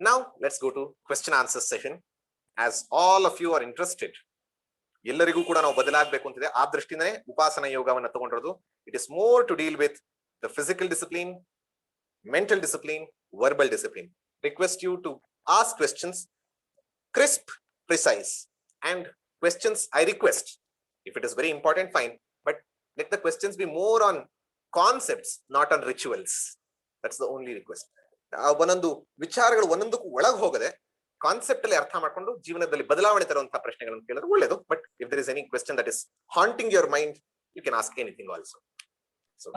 Now let's go to question answer session. As all of you are interested, ಎಲ್ಲರಿಗೂ ಕೂಡ ನಾವು ಬದಲಾಗಬೇಕು ಅಂತಿದೆ. ಆ ದೃಷ್ಟಿಯಿಂದನೇ ಉಪಾಸನ ಯೋಗವನ್ನು ತಗೊಂಡಿರೋದು. It is more to deal with the physical discipline, mental discipline, verbal discipline. Request you to ask questions crisp, precise, and questions I request. If it is very important, fine, but let the questions be more on concepts, not on rituals. That's the only request. ಒಂದೊಂದು ವಿಚಾರಗಳು ಒಂದೊಂದಕ್ಕೂ ಒಳಗೆ ಹೋಗದೆ concept ಅಲ್ಲಿ ಅರ್ಥ ಮಾಡ್ಕೊಂಡು ಜೀವನದಲ್ಲಿ ಬದಲಾವಣೆ ತರುವಂತಹ ಪ್ರಶ್ನೆಗಳನ್ನು ಕೇಳಿದ್ರೆ ಒಳ್ಳೆಯದು. But if there is any question that is haunting your mind, you can ask anything also. So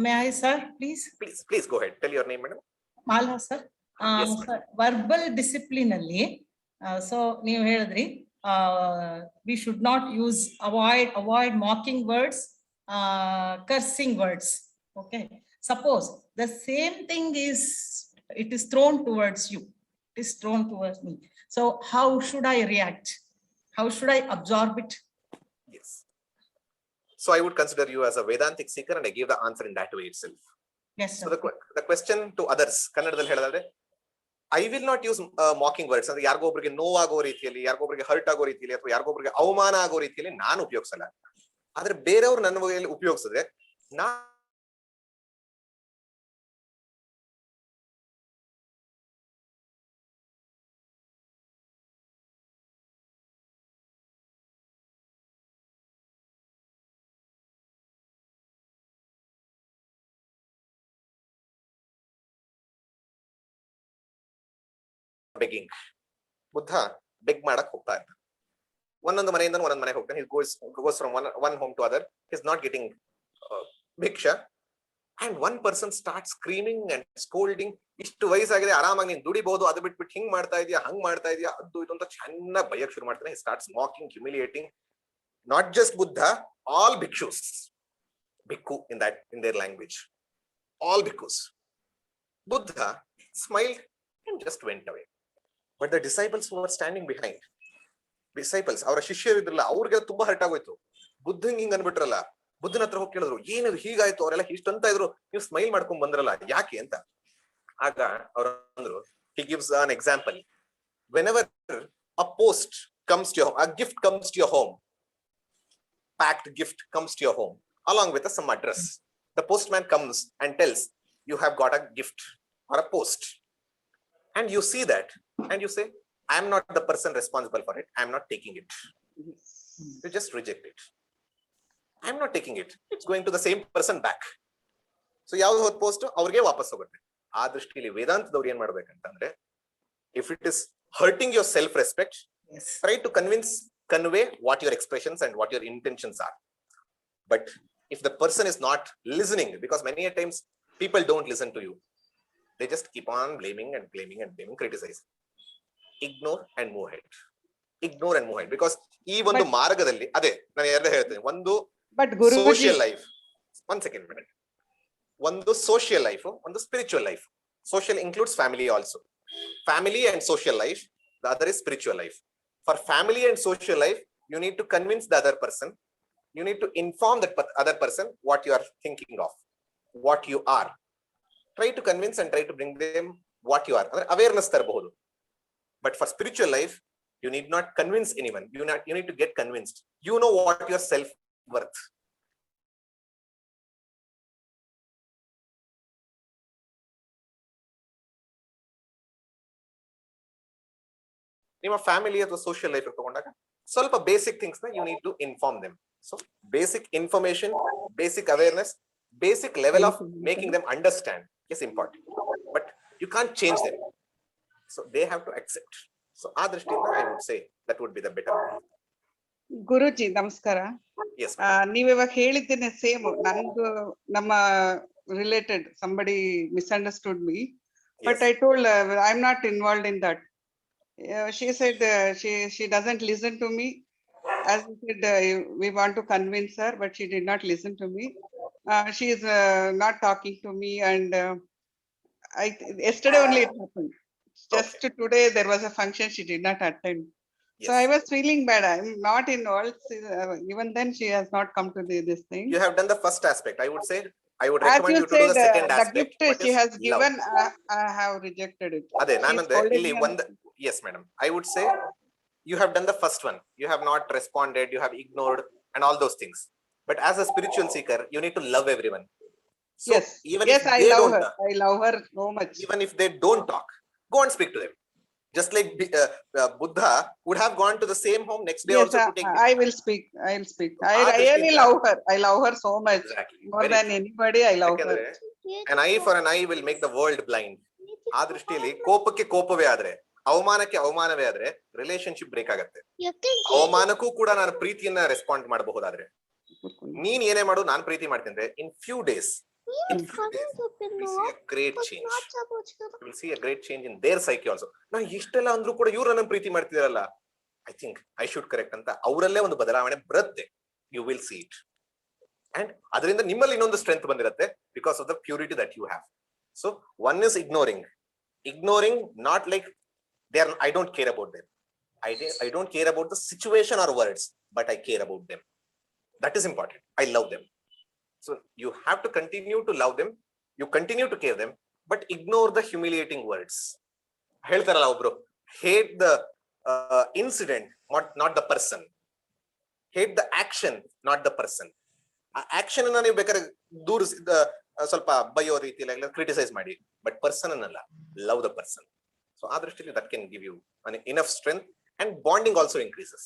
may I, sir, please? Please go ahead. Tell your name, madam. Malha, sir. Yes, sir, verbal discipline ಅಲ್ಲಿ so ನೀವು ಹೇಳಿದ್ರಿ we should not use avoid mocking words, cursing words. Okay, suppose the same thing is thrown towards you, it is thrown towards me, so how should I react? How should I absorb it? Yes, so I would consider you as a Vedantic seeker and I give the answer in that way itself. Yes, sir. So the question to others, kannadalli ಹೇಳೋದಾದ್ರೆ, I will not use mocking words. ಅಂದ್ರೆ ಯಾರಿಗೊಬ್ಬರಿಗೆ ನೋವಾಗೋ ರೀತಿಯಲ್ಲಿ, ಯಾರಿಗೊಬ್ಬರಿಗೆ hurt ಆಗೋ ರೀತಿಯಲ್ಲಿ, ಅಥವಾ ಯಾರಿಗೊಬ್ಬರಿಗೆ ಅವಮಾನ ಆಗೋ ರೀತಿಯಲ್ಲಿ ನಾನು ಉಪಯೋಗಿಸಲ್ಲ. ಆದ್ರೆ ಬೇರೆಯವರು ನನ್ನ ಬಗ್ಗೆ ಉಪಯೋಗಿಸಿದ್ರೆ ನಾ begging. Buddha beg madak hogta irtane. ಒಂದೊಂದು ಮನೆಯಿಂದ ಒಂದೊಂದು ಮನೆಗೆ ಹೋಗ್ತಾನೆ. He goes from one home to other. He's not getting ಭಿಕ್ಷಾ. And one person starts screaming and scolding. ಇಷ್ಟು ವಯಸ್ಸಾಗಿದೆ, ಆರಾಮಾಗಿ ನೀನು ದುಡಿಬಹುದು, ಅದು ಬಿಟ್ಬಿಟ್ಟು ಹಿಂಗ್ ಮಾಡ್ತಾ ಇದೀಯಾ, ಹಂಗ್ ಮಾಡ್ತಾ ಇದೀಯಾ, ಅದು ಇದು ಅಂತ ಚೆನ್ನಾಗಿ ಬೈಯಕ್ ಶುರು ಮಾಡ್ತಾನೆ. He starts mocking, humiliating. Not just Buddha, all bhikshus. Bhikkhu in their language. All bhikkhus. Buddha smiled and just went away. But the disciples who were standing behind, ಅವರ ಶಿಷ್ಯರು ಇದ್ರಲ್ಲ, ಅವ್ರಿಗೆ ತುಂಬಾ ಹರ್ಟ್ ಆಗೋಯ್ತು. ಬುದ್ಧಂಗ್ ಹಿಂಗ್ ಅನ್ಬಿಟ್ರಲ್ಲ. ಬುದ್ಧನ ಹತ್ರ ಹೋಗಿ ಕೇಳಿದ್ರು, ಏನದು ಹೀಗಾಯ್ತು, ಅವರೆಲ್ಲ ಇಷ್ಟಂತ ಇದ್ರು, ನೀವು ಸ್ಮೈಲ್ ಮಾಡ್ಕೊಂಡ್ ಬಂದ್ರಲ್ಲ, ಯಾಕೆ ಅಂತ. ಆಗ ಅವ್ರು ಅಂದ್ರು, he gives an example. Whenever a post comes to your home, a gift comes to your home, packed gift comes to your home along with some address, the postman comes and tells you have got a gift or a post, and you see that and you say, I am not the person responsible for it, I am not taking it. You just reject it. I am not taking it, it's going to the same person back. So ಯಾವ್ದು ಹೋದ post ಅವ್ರಿಗೆ ವಾಪಸ್ ಹೋಗುತ್ತೆ. ಆ ದೃಷ್ಟಿಯಲ್ಲಿ ವೇದಾಂತದವ್ರು ಏನ್ ಮಾಡ್ಬೇಕಂತಂದ್ರೆ, if it is hurting your self respect, try to convey what your expressions and what your intentions are. But if the person is not listening, because many a times people don't listen to you, they just keep on blaming and criticizing. Ignore and move ahead. Because ಈ ಒಂದು ಮಾರ್ಗದಲ್ಲಿ ಅದೇ ನಾನು ಎಲ್ಲ ಹೇಳ್ತೇನೆ, ಒಂದು social life, one second minute, ಒಂದು social life, ಒಂದು spiritual life. Social includes family also. Family and social life, the other is spiritual life. For family and social life, you need to convince the other person, you need to inform that other person what you are thinking of, what you are. Try to convince and try to bring them what you are. Awareness taraಬಹುದು. But for spiritual life, you need not convince anyone, you need to get convinced. You know what your self worth. ನಿಮ್ಮ family ಅಥವಾ social life ತಗೊಂಡಾಗ ಸ್ವಲ್ಪ basic things ನ you need to inform them. So basic information, basic awareness, basic level of making them understand is important. But you can't change them, so they have to accept. So ಆ ದೃಷ್ಟಿಯಿಂದ I would say that would be the better. Guruji ನಮಸ್ಕಾರ. ನೀವ್ ಇವಾಗ ಹೇಳಿದ್ದೇನೆ same ನಂದು, ನಮ್ಮ related somebody misunderstood me, but I told I'm not involved in that. She said she doesn't listen to me. As I said, we want to convince her, but she did not listen to me. She is not talking to me, and yesterday only it happened. Just today there was a function she did not attend. So I was feeling bad. I'm not involved. Even then she has not come to this thing. You have done the first aspect. I would say I would As recommend you you to do said, the second the aspect. gift what she is has love. given, I have rejected it. Ade She's nanande holding illi me one. Yes, madam. I would say you have done the first one. You have not responded. You have ignored and all those things. But as a spiritual seeker, you need to love everyone. So Yes, even yes, if I they love don't, her. I love her so much. even if they don't talk, go and speak to them. Just like Buddha would have gone to the same home next day Yes, also to take. I will speak. I will speak. So, I aa really drishtinda- love her. I love her so much. Exactly. More Very than true. anybody, I love her. ಯಾಕಂದ್ರೆ an eye for an eye will make the world blind. ಆ ದೃಷ್ಟಿಯಲ್ಲಿ ಕೋಪಕ್ಕೆ ಕೋಪವೇ ಆದ್ರೆ, ಅವಮಾನಕ್ಕೆ ಅವಮಾನವೇ ಆದ್ರೆ relationship break ಆಗತ್ತೆ. ಅವಮಾನಕ್ಕೂ ಕೂಡ ನಾನು ಪ್ರೀತಿಯನ್ನ ರೆಸ್ಪಾಂಡ್ ಮಾಡಬಹುದಾದ್ರೆ, ನೀನ್ ಏನೇ ಮಾಡು ನಾನು ಪ್ರೀತಿ ಮಾಡ್ತೀನಿ, in few days we'll see a great change. We'll see a great change in their psyche also. ನಾನು ಇಷ್ಟೆಲ್ಲ ಅಂದ್ರೂ ಕೂಡ ಇವ್ರು ನನ್ನ ಪ್ರೀತಿ ಮಾಡ್ತಿದಾರಲ್ಲ, I think I should correct ಅಂತ ಅವರಲ್ಲೇ ಒಂದು ಬದಲಾವಣೆ ಬರುತ್ತೆ. You will see it. And ಅದರಿಂದ ನಿಮ್ಮಲ್ಲಿ ಇನ್ನೊಂದು ಸ್ಟ್ರೆಂತ್ ಬಂದಿರುತ್ತೆ because of the purity that you have. So one is ignoring not like I don't care about them. I don't care about the situation or words, but I care about them. That is important. I love them. So you have to continue to love them. You continue to care them, but ignore the humiliating words. ಹೇಳ್ತಾರಲ್ಲ ಒಬ್ರು, hate the incident, not the person. Hate the action, not the person. ಆ action ಅನ್ನ ನೀವು ಬೇಕಾದ್ರೆ ದೂರ ಸ್ವಲ್ಪ ಬೈಯೋ ರೀತಿಯಲ್ಲಿ ಕ್ರಿಟಿಸೈಸ್ ಮಾಡಿ, ಬಟ್ ಪರ್ಸನ್ ಅನ್ನಲ್ಲ, ಲವ್ ದ ಪರ್ಸನ್. ಸೊ ಆ ದೃಷ್ಟಿಯಲ್ಲಿ that can give you enough strength and bonding also increases.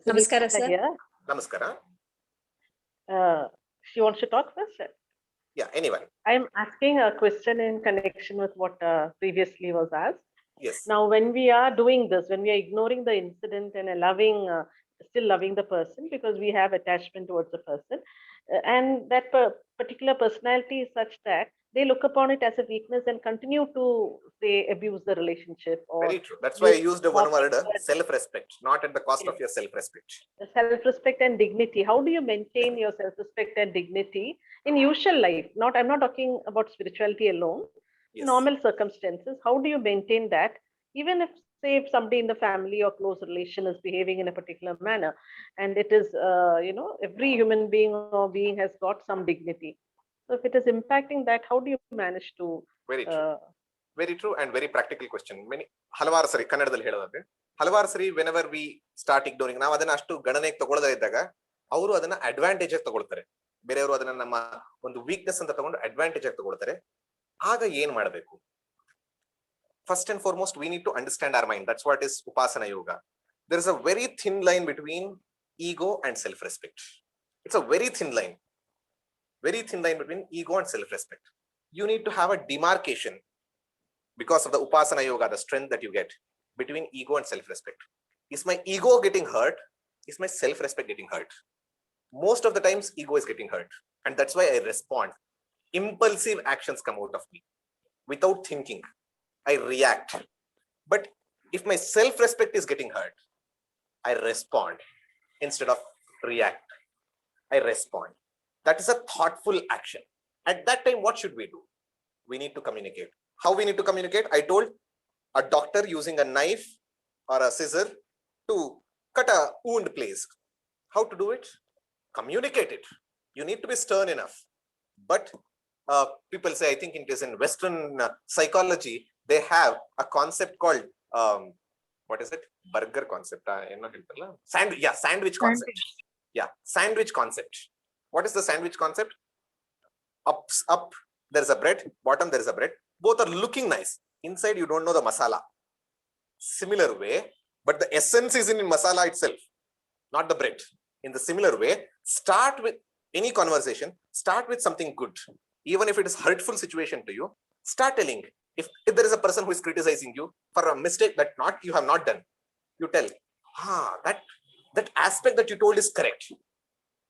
ನಮಸ್ಕಾರ ಸರ್. ನಮಸ್ಕಾರ. She wants to talk first? Yeah, anyone. I'm asking a question in connection with what previously was asked. Yes. Now, when we are doing this, when we are ignoring the incident and still loving the person because we have attachment towards the person, and that particular personality is such that they look upon it as a weakness and continue to say abuse the relationship. Or very true. That's why I used the one word, self-respect, not at the cost of your self-respect. Self-respect and dignity. How do you maintain your self-respect and dignity in usual life? I'm not talking about spirituality alone. Yes. Normal circumstances, how do you maintain that? Even if, say, if somebody in the family or close relation is behaving in a particular manner, and it is, every human being or being has got some dignity. So if it is impacting that, how do you manage to? Very true and very practical question. ಹಲವಾರು ಸರಿ ಕನ್ನಡದಲ್ಲಿ ಹೇಳೋದಾದ್ರೆ, ಹಲವಾರು ಸರಿ whenever we start ignoring, ನಾವು ಅದನ್ನ ಅಷ್ಟು ಗಣನೆಗೆ ತಗೊಳ್ಳದೇ ಇದ್ದಾಗ ಅವರು ಅದನ್ನ ಅಡ್ವಾಂಟೇಜ್ ಆಗಿ ತಗೊಳ್ತಾರೆ. ಬೇರೆಯವರು ಅದನ್ನ ನಮ್ಮ ಒಂದು ವೀಕ್ನೆಸ್ ಅಂತ ತಗೊಂಡು ಅಡ್ವಾಂಟೇಜ್ ಆಗಿ ತಗೊಳ್ತಾರೆ. ಆಗ ಏನ್ ಮಾಡಬೇಕು? First and foremost, we need to understand our mind. That's what is Upasana Yoga. There is a very thin line between ego and self-respect. It's a very thin line between ego and self-respect. You need to have a demarcation because of the Upasana Yoga, the strength that you get between ego and self-respect. Is my ego getting hurt? Is my self-respect getting hurt? Most of the times, ego is getting hurt. And that's why I respond. Impulsive actions come out of me without thinking. I react. But if my self-respect is getting hurt, I respond instead of react. I respond. That is a thoughtful action. At that time, what should we do? We need to communicate. How we need to communicate? I told a doctor using a knife or a scissor to cut a wound place. How to do it? Communicate it. You need to be stern enough. But people say, I think it is in Western psychology, they have a concept called what is it? Burger concept. Sandwich concept. Yeah, sandwich concept. What is the sandwich concept? Up there's a bread, bottom there is a bread. Both are looking nice. Inside you don't know the masala. Similar way, but the essence is in masala itself, not the bread. In the similar way, start with any conversation, start with something good. Even if it is hurtful situation to you, start telling. If there is a person who is criticizing you for a mistake that you have not done, you tell, that aspect that you told is correct.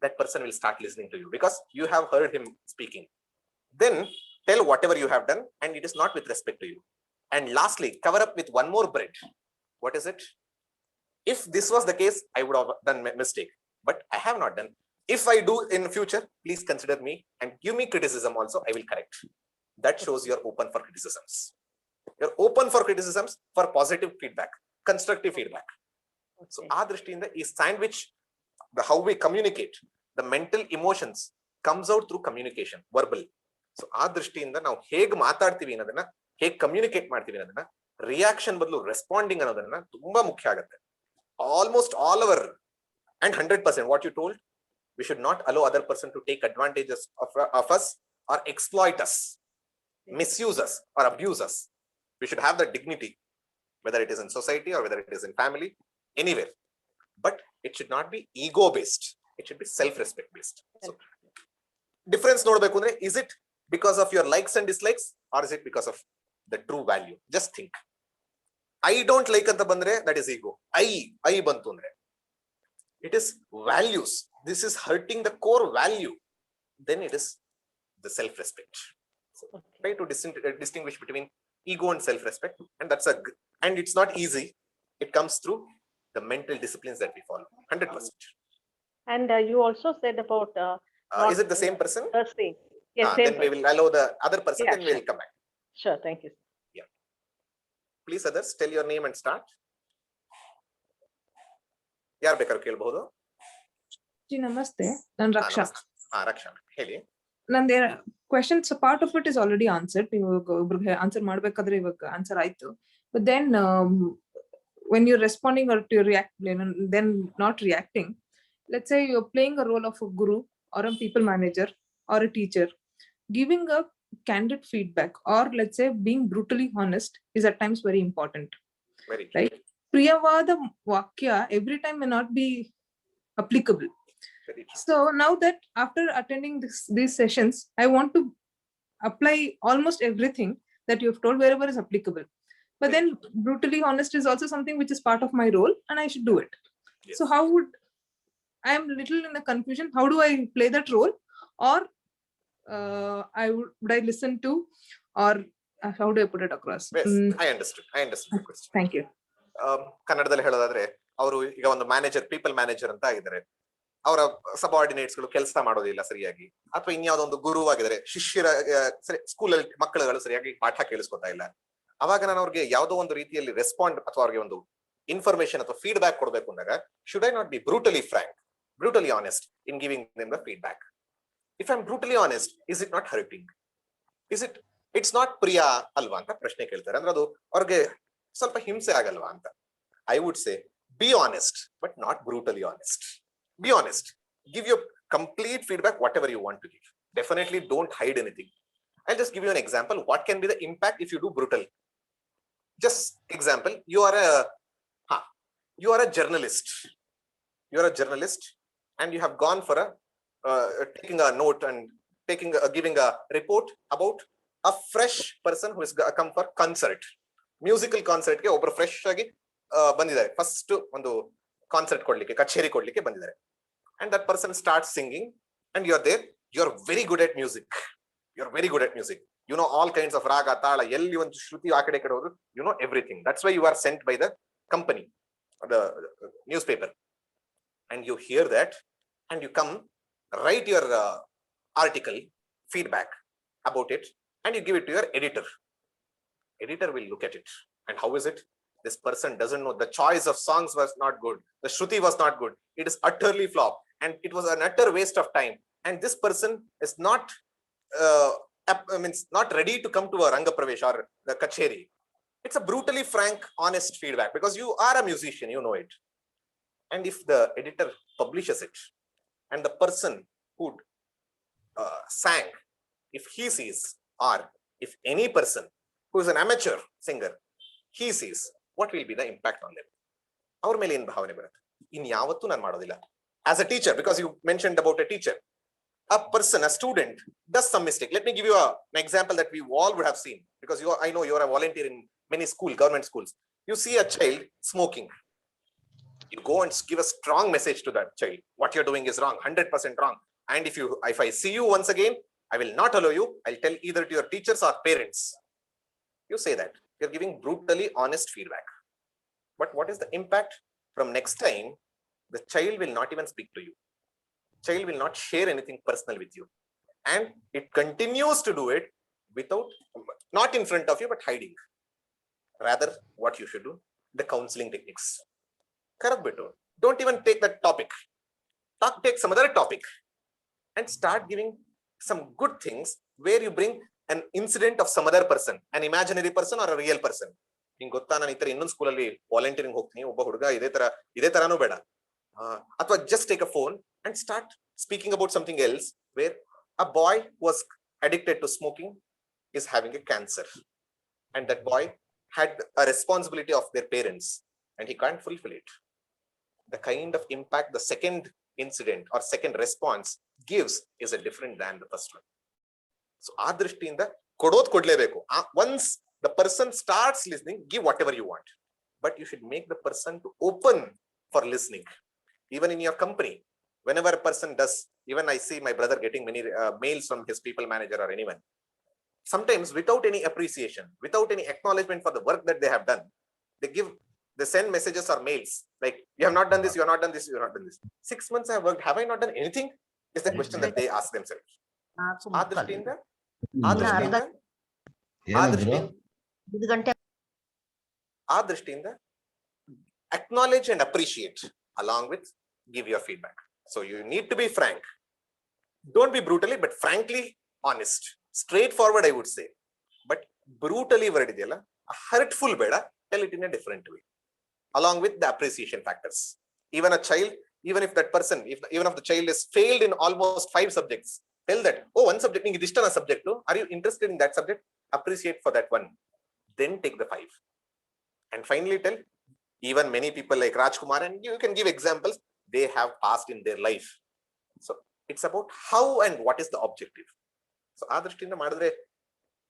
That person will start listening to you because you have heard him speaking. Then tell whatever you have done, and it is not with respect to you. And lastly, cover up with one more bread. What is it? If this was the case, I would have done mistake, but I have not done. If I do in future, please consider me and give me criticism also, I will correct. That shows you're open for criticisms. You're open for criticisms, for positive feedback, constructive feedback. So, aa drishtiinda is sandwich, how we communicate, the mental emotions comes out through communication, verbal. So ಆ ದೃಷ್ಟಿಯಿಂದ ನಾವು ಹೇಗೆ ಮಾತಾಡ್ತೀವಿ ಅನ್ನೋದನ್ನ, ಹೇಗೆ communicate ಮಾಡ್ತೀವಿ ಅನ್ನೋದನ್ನ, reaction ಬದಲು ರೆಸ್ಪಾಂಡಿಂಗ್ ಅನ್ನೋದನ್ನ ತುಂಬಾ ಮುಖ್ಯ ಆಗುತ್ತೆ. Almost all our, and 100% what you told, we should not allow other person to take advantages of us or exploit us, misuse us or abuse us. We should have the dignity, whether it is in society or whether it is in family, anywhere. But it should not be ego based. It should be self-respect based. So difference ನೋಡಬೇಕು ಅಂದ್ರೆ, is it because of your likes and dislikes or is it because of the true value? Just think. I don't like ಅಂತ ಬಂದ್ರೆ that is ego. I ಬಂತು ಅಂದ್ರೆ it is values. This is hurting the core value. Then it is the self-respect. So try to distinguish between ego and self-respect, and and it's not easy. It comes through the mental disciplines that we follow. 100%. And you also said about Is it the same person? Thursday. Yes, same then we will allow the other person. Yeah, then we will come back. Sure, thank you. Please others, tell your name and start. ಯಾರು ಬೇಕಾದ್ರೂ ಕೇಳಬಹುದು. G ನಮಸ್ತೆ, ನಾನು ರಕ್ಷಾ. ರಕ್ಷಾ ಹೇಳಿ. ನಂದೇ questions part of it is already answered. ಇವಾಗ ಒಬ್ರಿಗೆ answer ಮಾಡ್ಬೇಕಾದ್ರೆ ಇವಾಗ ಆನ್ಸರ್ ಆಯ್ತು. But then when you're responding or to react, then not reacting, let's say you're playing a role of a guru or a people manager or a teacher, giving a candid feedback or let's say being brutally honest is at times very important. Very right. Priyavada vakya every time may not be applicable. So now that after attending these sessions, I want to apply almost everything that you've told wherever is applicable. But then brutally honest is also something which is part of my role and I should do it. Yes. So how would, I am little in a confusion, how do I play that role? Or would I listen to, or how do I put it across? Yes, I understood the question. Thank you. ಕನ್ನಡದಲ್ಲಿ ಹೇಳೋದಾದ್ರೆ, ಅವರು ಈಗ ಒಂದು manager, people manager ಅಂತ ಆಗಿದ್ದಾರೆ. ಅವರ subordinates ಗಳು ಕೆಲಸ ಮಾಡೋದಿಲ್ಲ ಸರಿಯಾಗಿ, ಅಥವಾ ಇನ್ಯಾವುದೋ ಒಂದು ಗುರು ಆಗಿದ್ದಾರೆ, ಶಿಷ್ಯರ ಸ್ಕೂಲಲ್ಲಿ ಮಕ್ಕಳುಗಳು ಸರಿಯಾಗಿ ಪಾಠ ಕೇಳಿಸ್ಕೊತಾ ಇಲ್ಲ. ಅವಾಗ ನಾನು ಅವ್ರಿಗೆ ಯಾವುದೋ ಒಂದು ರೀತಿಯಲ್ಲಿ ರೆಸ್ಪಾಂಡ್ ಅಥವಾ ಅವ್ರಿಗೆ ಒಂದು ಇನ್ಫಾರ್ಮೇಶನ್ ಅಥವಾ ಫೀಡ್ಬ್ಯಾಕ್ ಕೊಡಬೇಕು ಅಂದಾಗ, should I not be brutally Frank, brutally honest in giving them the feedback? If I'm brutally honest, is it not hurting? It's not priya alva ಅಂತ ಪ್ರಶ್ನೆ ಕೇಳ್ತಾರೆ. ಅಂದ್ರೆ ಅದು ಅವ್ರಿಗೆ ಸ್ವಲ್ಪ ಹಿಂಸೆ ಆಗಲ್ವಾ ಅಂತ. I would say be honest but not brutally honest. Be honest, give your complete feedback, whatever you want to give. Definitely don't hide anything. I'll just give you an example. What can be the impact if you do brutal? Just example, you are a journalist. You are a journalist and you have gone for taking a note and giving a report about a fresh person who has come for concert, musical concert ಗೆ ಒಬ್ಬರು fresh ಆಗಿ ಬಂದಿದ್ದಾರೆ. First ಒಂದು concert ಕೊಡ್ಲಿಕ್ಕೆ, ಕಚೇರಿ ಕೊಡ್ಲಿಕ್ಕೆ ಬಂದಿದ್ದಾರೆ. And that person starts singing and you are there. You are very good at music. You know all kinds of raga, tala, elli ಒಂದು ಶ್ರುತಿ ಆ ಕಡೆ ಹೋದ್ರು, you know everything. That's why you are sent by the company, the newspaper, and you hear that and you come, write your article, feedback about it, and you give it to your editor. Editor will look at it, and how is it? This person doesn't know, the choice of songs was not good, the shruti was not good, it is utterly flop, and it was an utter waste of time, and this person is not not ready to come to a ranga pravesh or the kacheri. It's a brutally frank, honest feedback because you are a musician, you know it. And if the editor publishes it and the person who sang, if he sees, or if any person who is an amateur singer, he sees, what will be the impact on them? ಅವ್ರ ಮೇಲೆ ಏನ್ ಭಾವನೆ ಬರುತ್ತೆ? ಇನ್ಯಾವತ್ತೂ ನಾನು ಮಾಡೋದಿಲ್ಲ. As a teacher, because you mentioned about a teacher, a person, a student does some mistake. Let me give you an example that we all would have seen, because I know you are a volunteer in many government schools. You see a child smoking, you go and give a strong message to that child. What you're doing is wrong, 100% wrong. And if I see you once again, I will not allow you. I'll tell either to your teachers or parents. You say that. You're giving brutally honest feedback. But what is the impact? From next time, the child will not even speak to you. Child will not share anything personal with you. And it continues to do it without, not in front of you, but hiding. Rather, what you should do, the counseling techniques. Don't even take that topic. Take some other topic. and start giving some good things where you bring an incident of some other person, an imaginary person or a real person. ನಿಂಗೆ ಗೊತ್ತಾ, ನಾನು ಈ ತರ ಇನ್ನೊಂದು ಸ್ಕೂಲಲ್ಲಿ volunteering ಹೋಗ್ತೀನಿ, ಒಬ್ಬ ಹುಡುಗ ಇದೇ ತರಾನು ಬೇಡ, ಅಥವಾ just take a phone and start speaking about something else where a boy was addicted to smoking is having a cancer, and that boy had a responsibility of their parents and he can't fulfill it. The kind of impact the second incident or second response gives is a different than the first one. So aa drishtiinda kodod kodlebeku. Once the person starts listening, give whatever you want, but you should make the person to open for listening. Even in your company, whenever a person does, even I see my brother getting many mails from his people manager or anyone, sometimes without any appreciation, without any acknowledgement for the work that they have done, they send messages or mails like, you have not done this, you have not done this, you have not done this. 6 months I have worked, have I not done anything? Is the question that they ask themselves. Acknowledge and appreciate along with give your feedback. So you need to be frank. Don't be brutally, but frankly honest. Straightforward, I would say, but brutally word ideyala, hurtful beda, tell it in a different way, along with the appreciation factors. Even a child, even if that person, even if the child is failed in almost 5 subjects, tell that, oh, one subject ninge idistana subject, are you interested in that subject? Appreciate for that one, then take the 5. And finally tell, even many people like Rajkumar, and you can give examples, they have passed in their life. So it's about how and what is the objective. So aa drishtiinda madidre,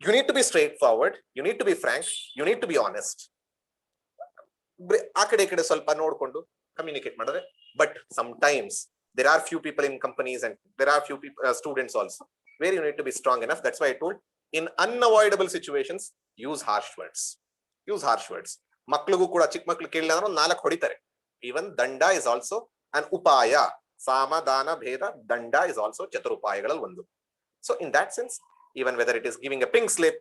you need to be straightforward, you need to be frank, you need to be honest. ಆ ಕಡೆ ಈ ಕಡೆ ಸ್ವಲ್ಪ ನೋಡ್ಕೊಂಡು communicate ಮಾಡಿದ್ರೆ. But sometimes there are few people in companies and there are few people, students also, where you need to be strong enough. That's why I told, in unavoidable situations, use harsh words. Use harsh words. ಮಕ್ಕಳಿಗೂ ಕೂಡ, ಚಿಕ್ಕ ಮಕ್ಕಳು ಕೇಳಿಲ್ಲ ಅಂದ್ರೆ 4 ಹೊಡಿತಾರೆ. Even danda is also an upaya. ಸಾಮದಾನ ಭೇದ, danda is also ಚತುರುಪಾಯಗಳಲ್ಲಿ ಒಂದು. So in that sense, even whether it is giving a pink slip,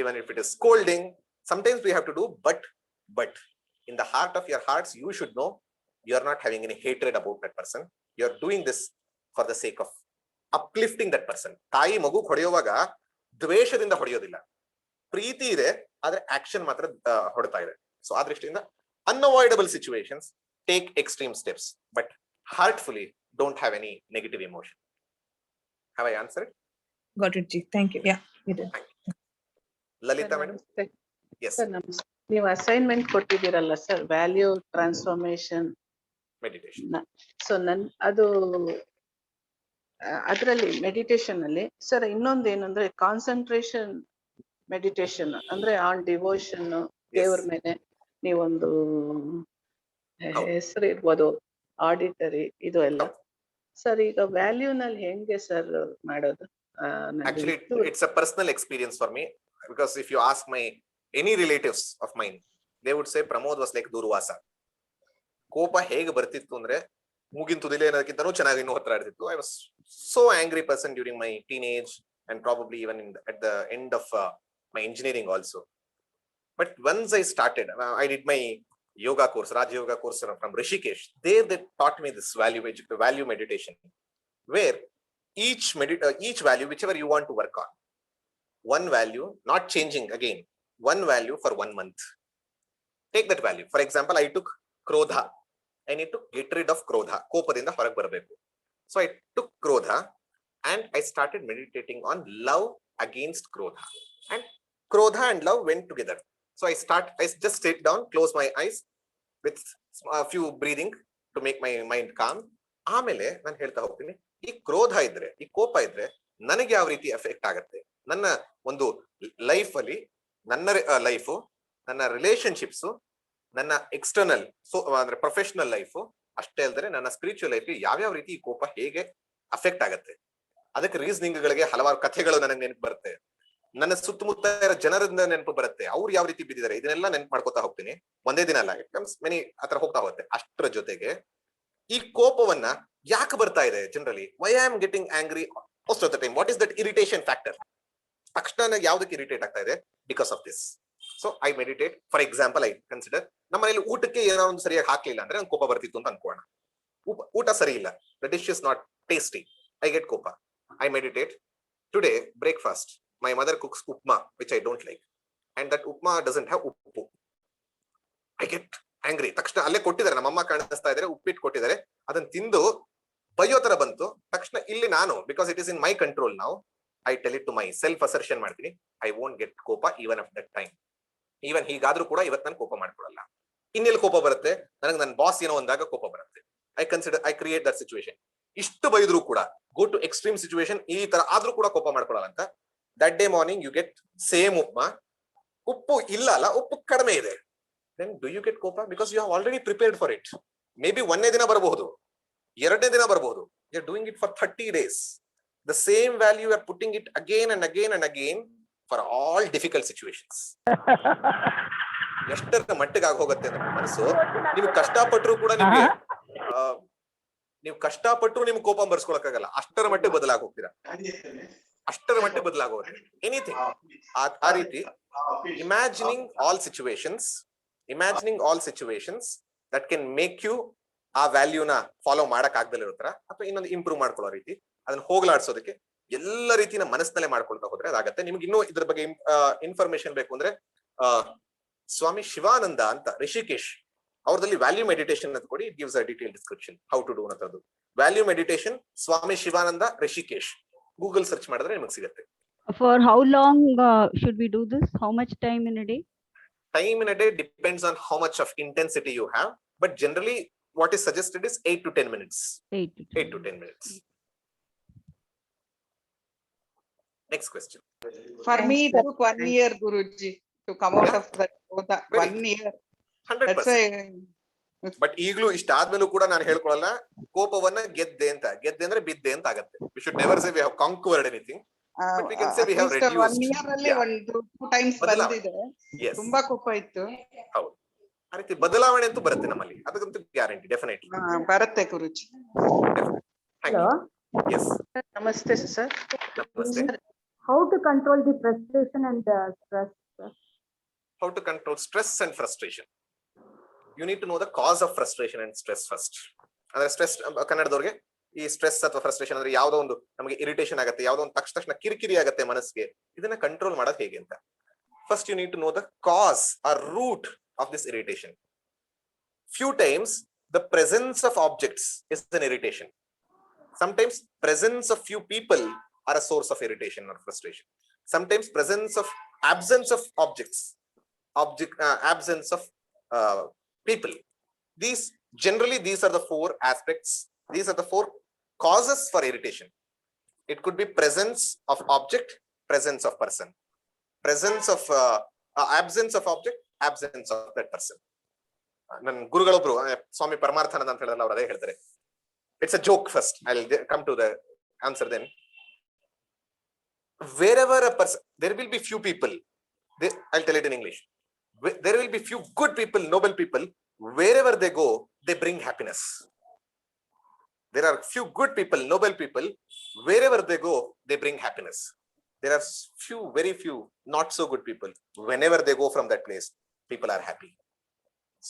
even if it is scolding, sometimes we have to do, but in the heart of your hearts, you should know you are not having any hatred about that person. You are doing this for the sake of uplifting that person. ತಾಯಿ ಮಗು ಹೊಡೆಯುವಾಗ ದ್ವೇಷದಿಂದ ಹೊಡೆಯೋದಿಲ್ಲ, ಪ್ರೀತಿ ಇದೆ, ಆದ್ರೆ action ಮಾತ್ರ ಹೊಡ್ತಾ ಇದೆ. So ಆ ದೃಷ್ಟಿಯಿಂದ unavoidable situations, take extreme steps, but heartfully don't have any negative emotion. Have I answered? Got it, Ji. Thank you. Yeah, you did. Lalita madam? Yes. Sir, namaste. ನೀವು ಅಸೈನ್ಮೆಂಟ್ ಕೊಟ್ಟಿದ್ದೀರಲ್ಲ sir, value transformation Meditation. So ಅದು ಅದರಲ್ಲಿ meditation ಅಲ್ಲಿ sir ಇನ್ನೊಂದು ಏನಂದ್ರೆ concentration meditation ಅಂದ್ರೆ on devotion, ದೇವ್ರ ಮೇಲೆ ನೀವೊಂದು ಹೆಸರು ಇರ್ಬೋದು, ಆಡಿಟರಿ, ಇದು ಎಲ್ಲ ಸರ್. ಈಗ ವ್ಯಾಲ್ಯೂ ನಲ್ಲಿ ಹೆಂಗೆ ಸರ್ ಮಾಡೋದು? Actually, it's a personal experience for me, because if you ask any relatives of mine, they would say Pramod was like Durvasa. ಕೋಪ ಹೇಗೆ ಬರ್ತಿತ್ತು ಅಂದ್ರೆ ಮೂಗಿನ ತುದಿಲೆ ಅನ್ನೋದಕ್ಕಿಂತನೂ ಚೆನ್ನಾಗಿ ಇನ್ನೂ ಹತ್ರ ಇರ್ತಿತ್ತು. I was so angry person during my teenage and probably even at the end of my engineering also. But once I started, I did my yoga course, Raj Yoga course from Rishikesh. There they taught me this value meditation, where each value, whichever you want to work on, one value, not changing again, one value for 1 month. Take that value. For example, I took Krodha. I need to get rid of Krodha. Kopadinda horage barabeku. So I took Krodha and I started meditating on love against Krodha. And Krodha and love went together. So I just sit down, close my eyes with a few breathing to make my mind calm. ಆಮೇಲೆ ನಾನು ಹೇಳ್ತಾ ಹೋಗ್ತೀನಿ, ಈ ಕ್ರೋಧ ಇದ್ರೆ, ಈ ಕೋಪ ಇದ್ರೆ ನನಗೆ ಯಾವ ರೀತಿ ಎಫೆಕ್ಟ್ ಆಗುತ್ತೆ ನನ್ನ ಒಂದು ಲೈಫ್ ಅಲ್ಲಿ, ನನ್ನ ಲೈಫು, ನನ್ನ ರಿಲೇಶನ್ಶಿಪ್ಸ್, ನನ್ನ ಎಕ್ಸ್ಟರ್ನಲ್ ಅಂದ್ರೆ ಪ್ರೊಫೆಷನಲ್ ಲೈಫ್, ಅಷ್ಟೇ ಅಲ್ಲದೆ ನನ್ನ ಸ್ಪಿರಿಚುವಲ್ ಲೈಫ್ ಯಾವ್ಯಾವ ರೀತಿ ಈ ಕೋಪ ಹೇಗೆ ಅಫೆಕ್ಟ್ ಆಗುತ್ತೆ. ಅದಕ್ಕೆ ರೀಸನಿಂಗ್ ಗಳಿಗೆ ಹಲವಾರು ಕಥೆಗಳು ನನಗೆ ನೆನಪು ಬರುತ್ತೆ, ನನ್ನ ಸುತ್ತಮುತ್ತ ಜನರಿಂದ ನೆನಪು ಬರುತ್ತೆ, ಅವ್ರು ಯಾವ ರೀತಿ ಬಿದ್ದಿದ್ದಾರೆ, ಇದನ್ನೆಲ್ಲ ನೆನಪು ಮಾಡ್ಕೋತಾ ಹೋಗ್ತೀನಿ. ಒಂದೇ ದಿನ ಅಲ್ಲ, ಇಟ್ ಕಮ್ಸ್ ಮೆನಿ ಆತರ ಹೋಗ್ತಾ ಹೋಗುತ್ತೆ. ಅಷ್ಟರ ಜೊತೆಗೆ ಈ ಕೋಪವನ್ನ ಯಾಕೆ ಬರ್ತಾ ಇದೆ generally, why I am getting angry most of the time, what is that irritation factor, ತಕ್ಷಣ ಯಾವ್ದಕ್ಕೆ ಇರಿಟೇಟ್ ಆಗ್ತಾ ಇದೆ, because of this. So I meditate. For example, I consider ನಮ್ಮ ಮನೇಲಿ ಊಟಕ್ಕೆ ಏನೋ ಒಂದು ಸರಿಯಾಗಿ ಹಾಕ್ಲಿಲ್ಲ ಅಂದ್ರೆ ನಂಗೆ ಕೋಪ ಬರ್ತಿತ್ತು ಅಂತ ಅನ್ಕೋಣ. ಊಟ ಸರಿ ಇಲ್ಲ, the dish is not tasty. I get kopa. I meditate. Today, breakfast, my mother cooks upma, which I don't like. And that upma doesn't have uppu. I get angry. ತಕ್ಷಣ ಅಲ್ಲೇ ಕೊಟ್ಟಿದ್ದಾರೆ, ನಮ್ಮಮ್ಮ ಕಾಣಿಸ್ತಾ ಇದ್ದಾರೆ, ಉಪ್ಪಿಟ್ಟು ಕೊಟ್ಟಿದ್ದಾರೆ, ಅದನ್ನ ತಿಂದು ಬಯ್ಯೋ ತರ ಬಂತು. ತಕ್ಷಣ ಇಲ್ಲಿ ನಾನು, because it is in my control ನಾವು, I tell it to myself assertion ಮಾಡ್ತೀನಿ. ಐ ವೋಂಟ್ ಗೆಟ್ ಕೋಪ even at that time. Even ಹೀಗಾದ್ರೂ ಕೂಡ ಇವತ್ತು ನಾನು ಕೋಪ ಮಾಡ್ಕೊಳಲ್ಲ. ಇನ್ನೆಲ್ಲಿ ಕೋಪ ಬರುತ್ತೆ? ನನಗೆ ನನ್ನ ಬಾಸ್ ಏನೋ ಒಂದಾಗ ಕೋಪ ಬರುತ್ತೆ. I create that situation. ಇಷ್ಟು ಬೈದ್ರು ಕೂಡ, ಗೋ ಟು ಎಕ್ಸ್ಟ್ರೀಮ್ ಸಿಚುವೇಶನ್, ಈ ತರ ಆದ್ರೂ ಕೂಡ ಕೋಪ ಮಾಡ್ಕೊಳಲ್ಲ ಅಂತ. That day morning you get same upma, ಉಪ್ಪು ಇಲ್ಲ ಅಲ್ಲ, ಉಪ್ಪು ಕಡಿಮೆ ಇದೆ. Then do you get kopa? Because you have already prepared for it. Maybe ಒಂದೇ ದಿನ ಬರಬಹುದು, ಎರಡನೇ ದಿನ ಬರಬಹುದು. You are doing it for 30 days. The same value you are putting it again and again and again for all difficult situations. ಎಷ್ಟರ ಮಟ್ಟಿಗೆ ಆಗೋಗುತ್ತೆ ನಮ್ಮ ಮನಸ್ಸು. ನೀವು ಕಷ್ಟಪಟ್ಟರು ಕೂಡ ನಿಮ್ಗೆ ನಿಮ್ಗೆ ಕೋಪ ಬರ್ಸ್ಕೊಳಕ್ಕಾಗಲ್ಲ. ಅಷ್ಟರ ಮಟ್ಟಿಗೆ ಬದಲಾಗಿ ಹೋಗ್ತೀರಾ, ಅಷ್ಟರ ಮಟ್ಟಿಗೆ ಬದಲಾಗೋಗುತ್ತೆ. ಎನಿಥಿಂಗ್ ಆ ರೀತಿ imagining all situations that can make you ಆ ವ್ಯಾಲ್ಯೂನ ಫಾಲೋ ಮಾಡಕ್ ಆಗ್ದಲ್ಲ ಇರೋ ತರ, ಅಥವಾ ಇನ್ನೊಂದು ಇಂಪ್ರೂವ್ ಮಾಡ್ಕೊಳ್ಳೋ ರೀತಿ, ಅದನ್ನ ಹೋಗ್ಲಾಡ್ಸೋದಕ್ಕೆ ಎಲ್ಲ ರೀತಿನ ಮನಸ್ಸಿನಲ್ಲೇ ಮಾಡ್ಕೊಳ್ತಾ ಹೋದ್ರೆ ಅದಾಗತ್ತೆ. ನಿಮ್ಗೆ ಇನ್ನೂ ಇದ್ರ ಬಗ್ಗೆ ಇನ್ಫಾರ್ಮೇಶನ್ ಬೇಕು ಅಂದ್ರೆ ಸ್ವಾಮಿ ಶಿವಾನಂದ ಅಂತ ರಿಷಿಕೇಶ್ ಅವ್ರದಲ್ಲಿ ವ್ಯಾಲ್ಯೂ ಮೆಡಿಟೇಷನ್ ಅಂತ ಕೊಡಿ, it gives a detail description how to do ಅನ್ನೋದು. Value meditation Swami Shivananda Rishikesh, Google search ಮಾಡಿದ್ರೆ ನಿಮಗೆ ಸಿಗುತ್ತೆ. For how long should we do this? How much time in a day? Time in a day depends on how much of intensity you have, but generally what is suggested is 8 to 10 minutes. 8 to 10 minutes. Next question. For me, it took 1 year, Guruji, to come out of that. 1 year. 100%. But ಈಗಲೂ ಇಷ್ಟಾದ್ಮೇಲೂ ಕೂಡ ನಾನು ಹೇಳ್ಕೊಳಲ್ಲ ಕೋಪವನ್ನ ಗೆದ್ದೆ ಅಂದ್ರೆ ಬಿದ್ದೆ ಅಂತ ಆಗತ್ತೆ. We should never say we have conquered anything. But we can say we have reduced. 1 year ಅಲ್ಲಿ 2 times ಬಂದಿದೆ. ತುಂಬಾ ಕೋಪ ಇತ್ತು. ಹೌದು, ಆ ರೀತಿ ಬದಲಾವಣೆ ಅಂತೂ ಬರುತ್ತೆ ನಮ್ಮಲ್ಲಿ, ಅದಕ್ಕಂತೂ ಗ್ಯಾರಂಟಿ ಡೆಫಿನೆಟ್ಲಿ ಬರುತ್ತೆ ಗುರುಜಿ. Hello. Yes. Namaste, sir. Namaste. How to control the frustration and stress? How to control stress and frustration? You need to know the cause of frustration and stress first. ಅಂದ್ರೆ stress ಕನ್ನಡದವ್ರಿಗೆ ಈ stress ಅಥವಾ frustration ಅಂದ್ರೆ ಯಾವ್ದೋ ಒಂದು ನಮಗೆ irritation ಆಗುತ್ತೆ, ಯಾವ್ದೋ ಒಂದು ತಕ್ಷಣ ಕಿರಿಕಿರಿ ಆಗುತ್ತೆ ಮನಸ್ಸಿಗೆ, ಇದನ್ನ ಕಂಟ್ರೋಲ್ ಮಾಡೋದು ಹೇಗೆ ಅಂತ. First you need to know the cause or root of this irritation. Few times the presence of objects is an irritation. Sometimes presence of few people are a source of irritation or frustration. Sometimes absence of objects, absence of people. These are the 4 aspects. These are the 4 causes for irritation. It could be presence of object, presence of person, presence of absence of object, absence of that person. ನನ್ನ ಗುರುಗಳೊಬ್ರು ಸ್ವಾಮಿ ಪರಮಾರ್ಥಾನಂದ ಅಂತ ಹೇಳಿದ್ರಲ್ಲ, ಅವ್ರು ಅದೇ ಹೇಳ್ತಾರೆ. It's a joke first. I'll come to the answer then. Wherever a person, there will be few people. I'll tell it in English. There will be few good people, noble people. Wherever they go, they bring happiness. There are few good people, noble people. Wherever they go, they bring happiness. There are very few, not so good people. Whenever they go from that place, people are happy.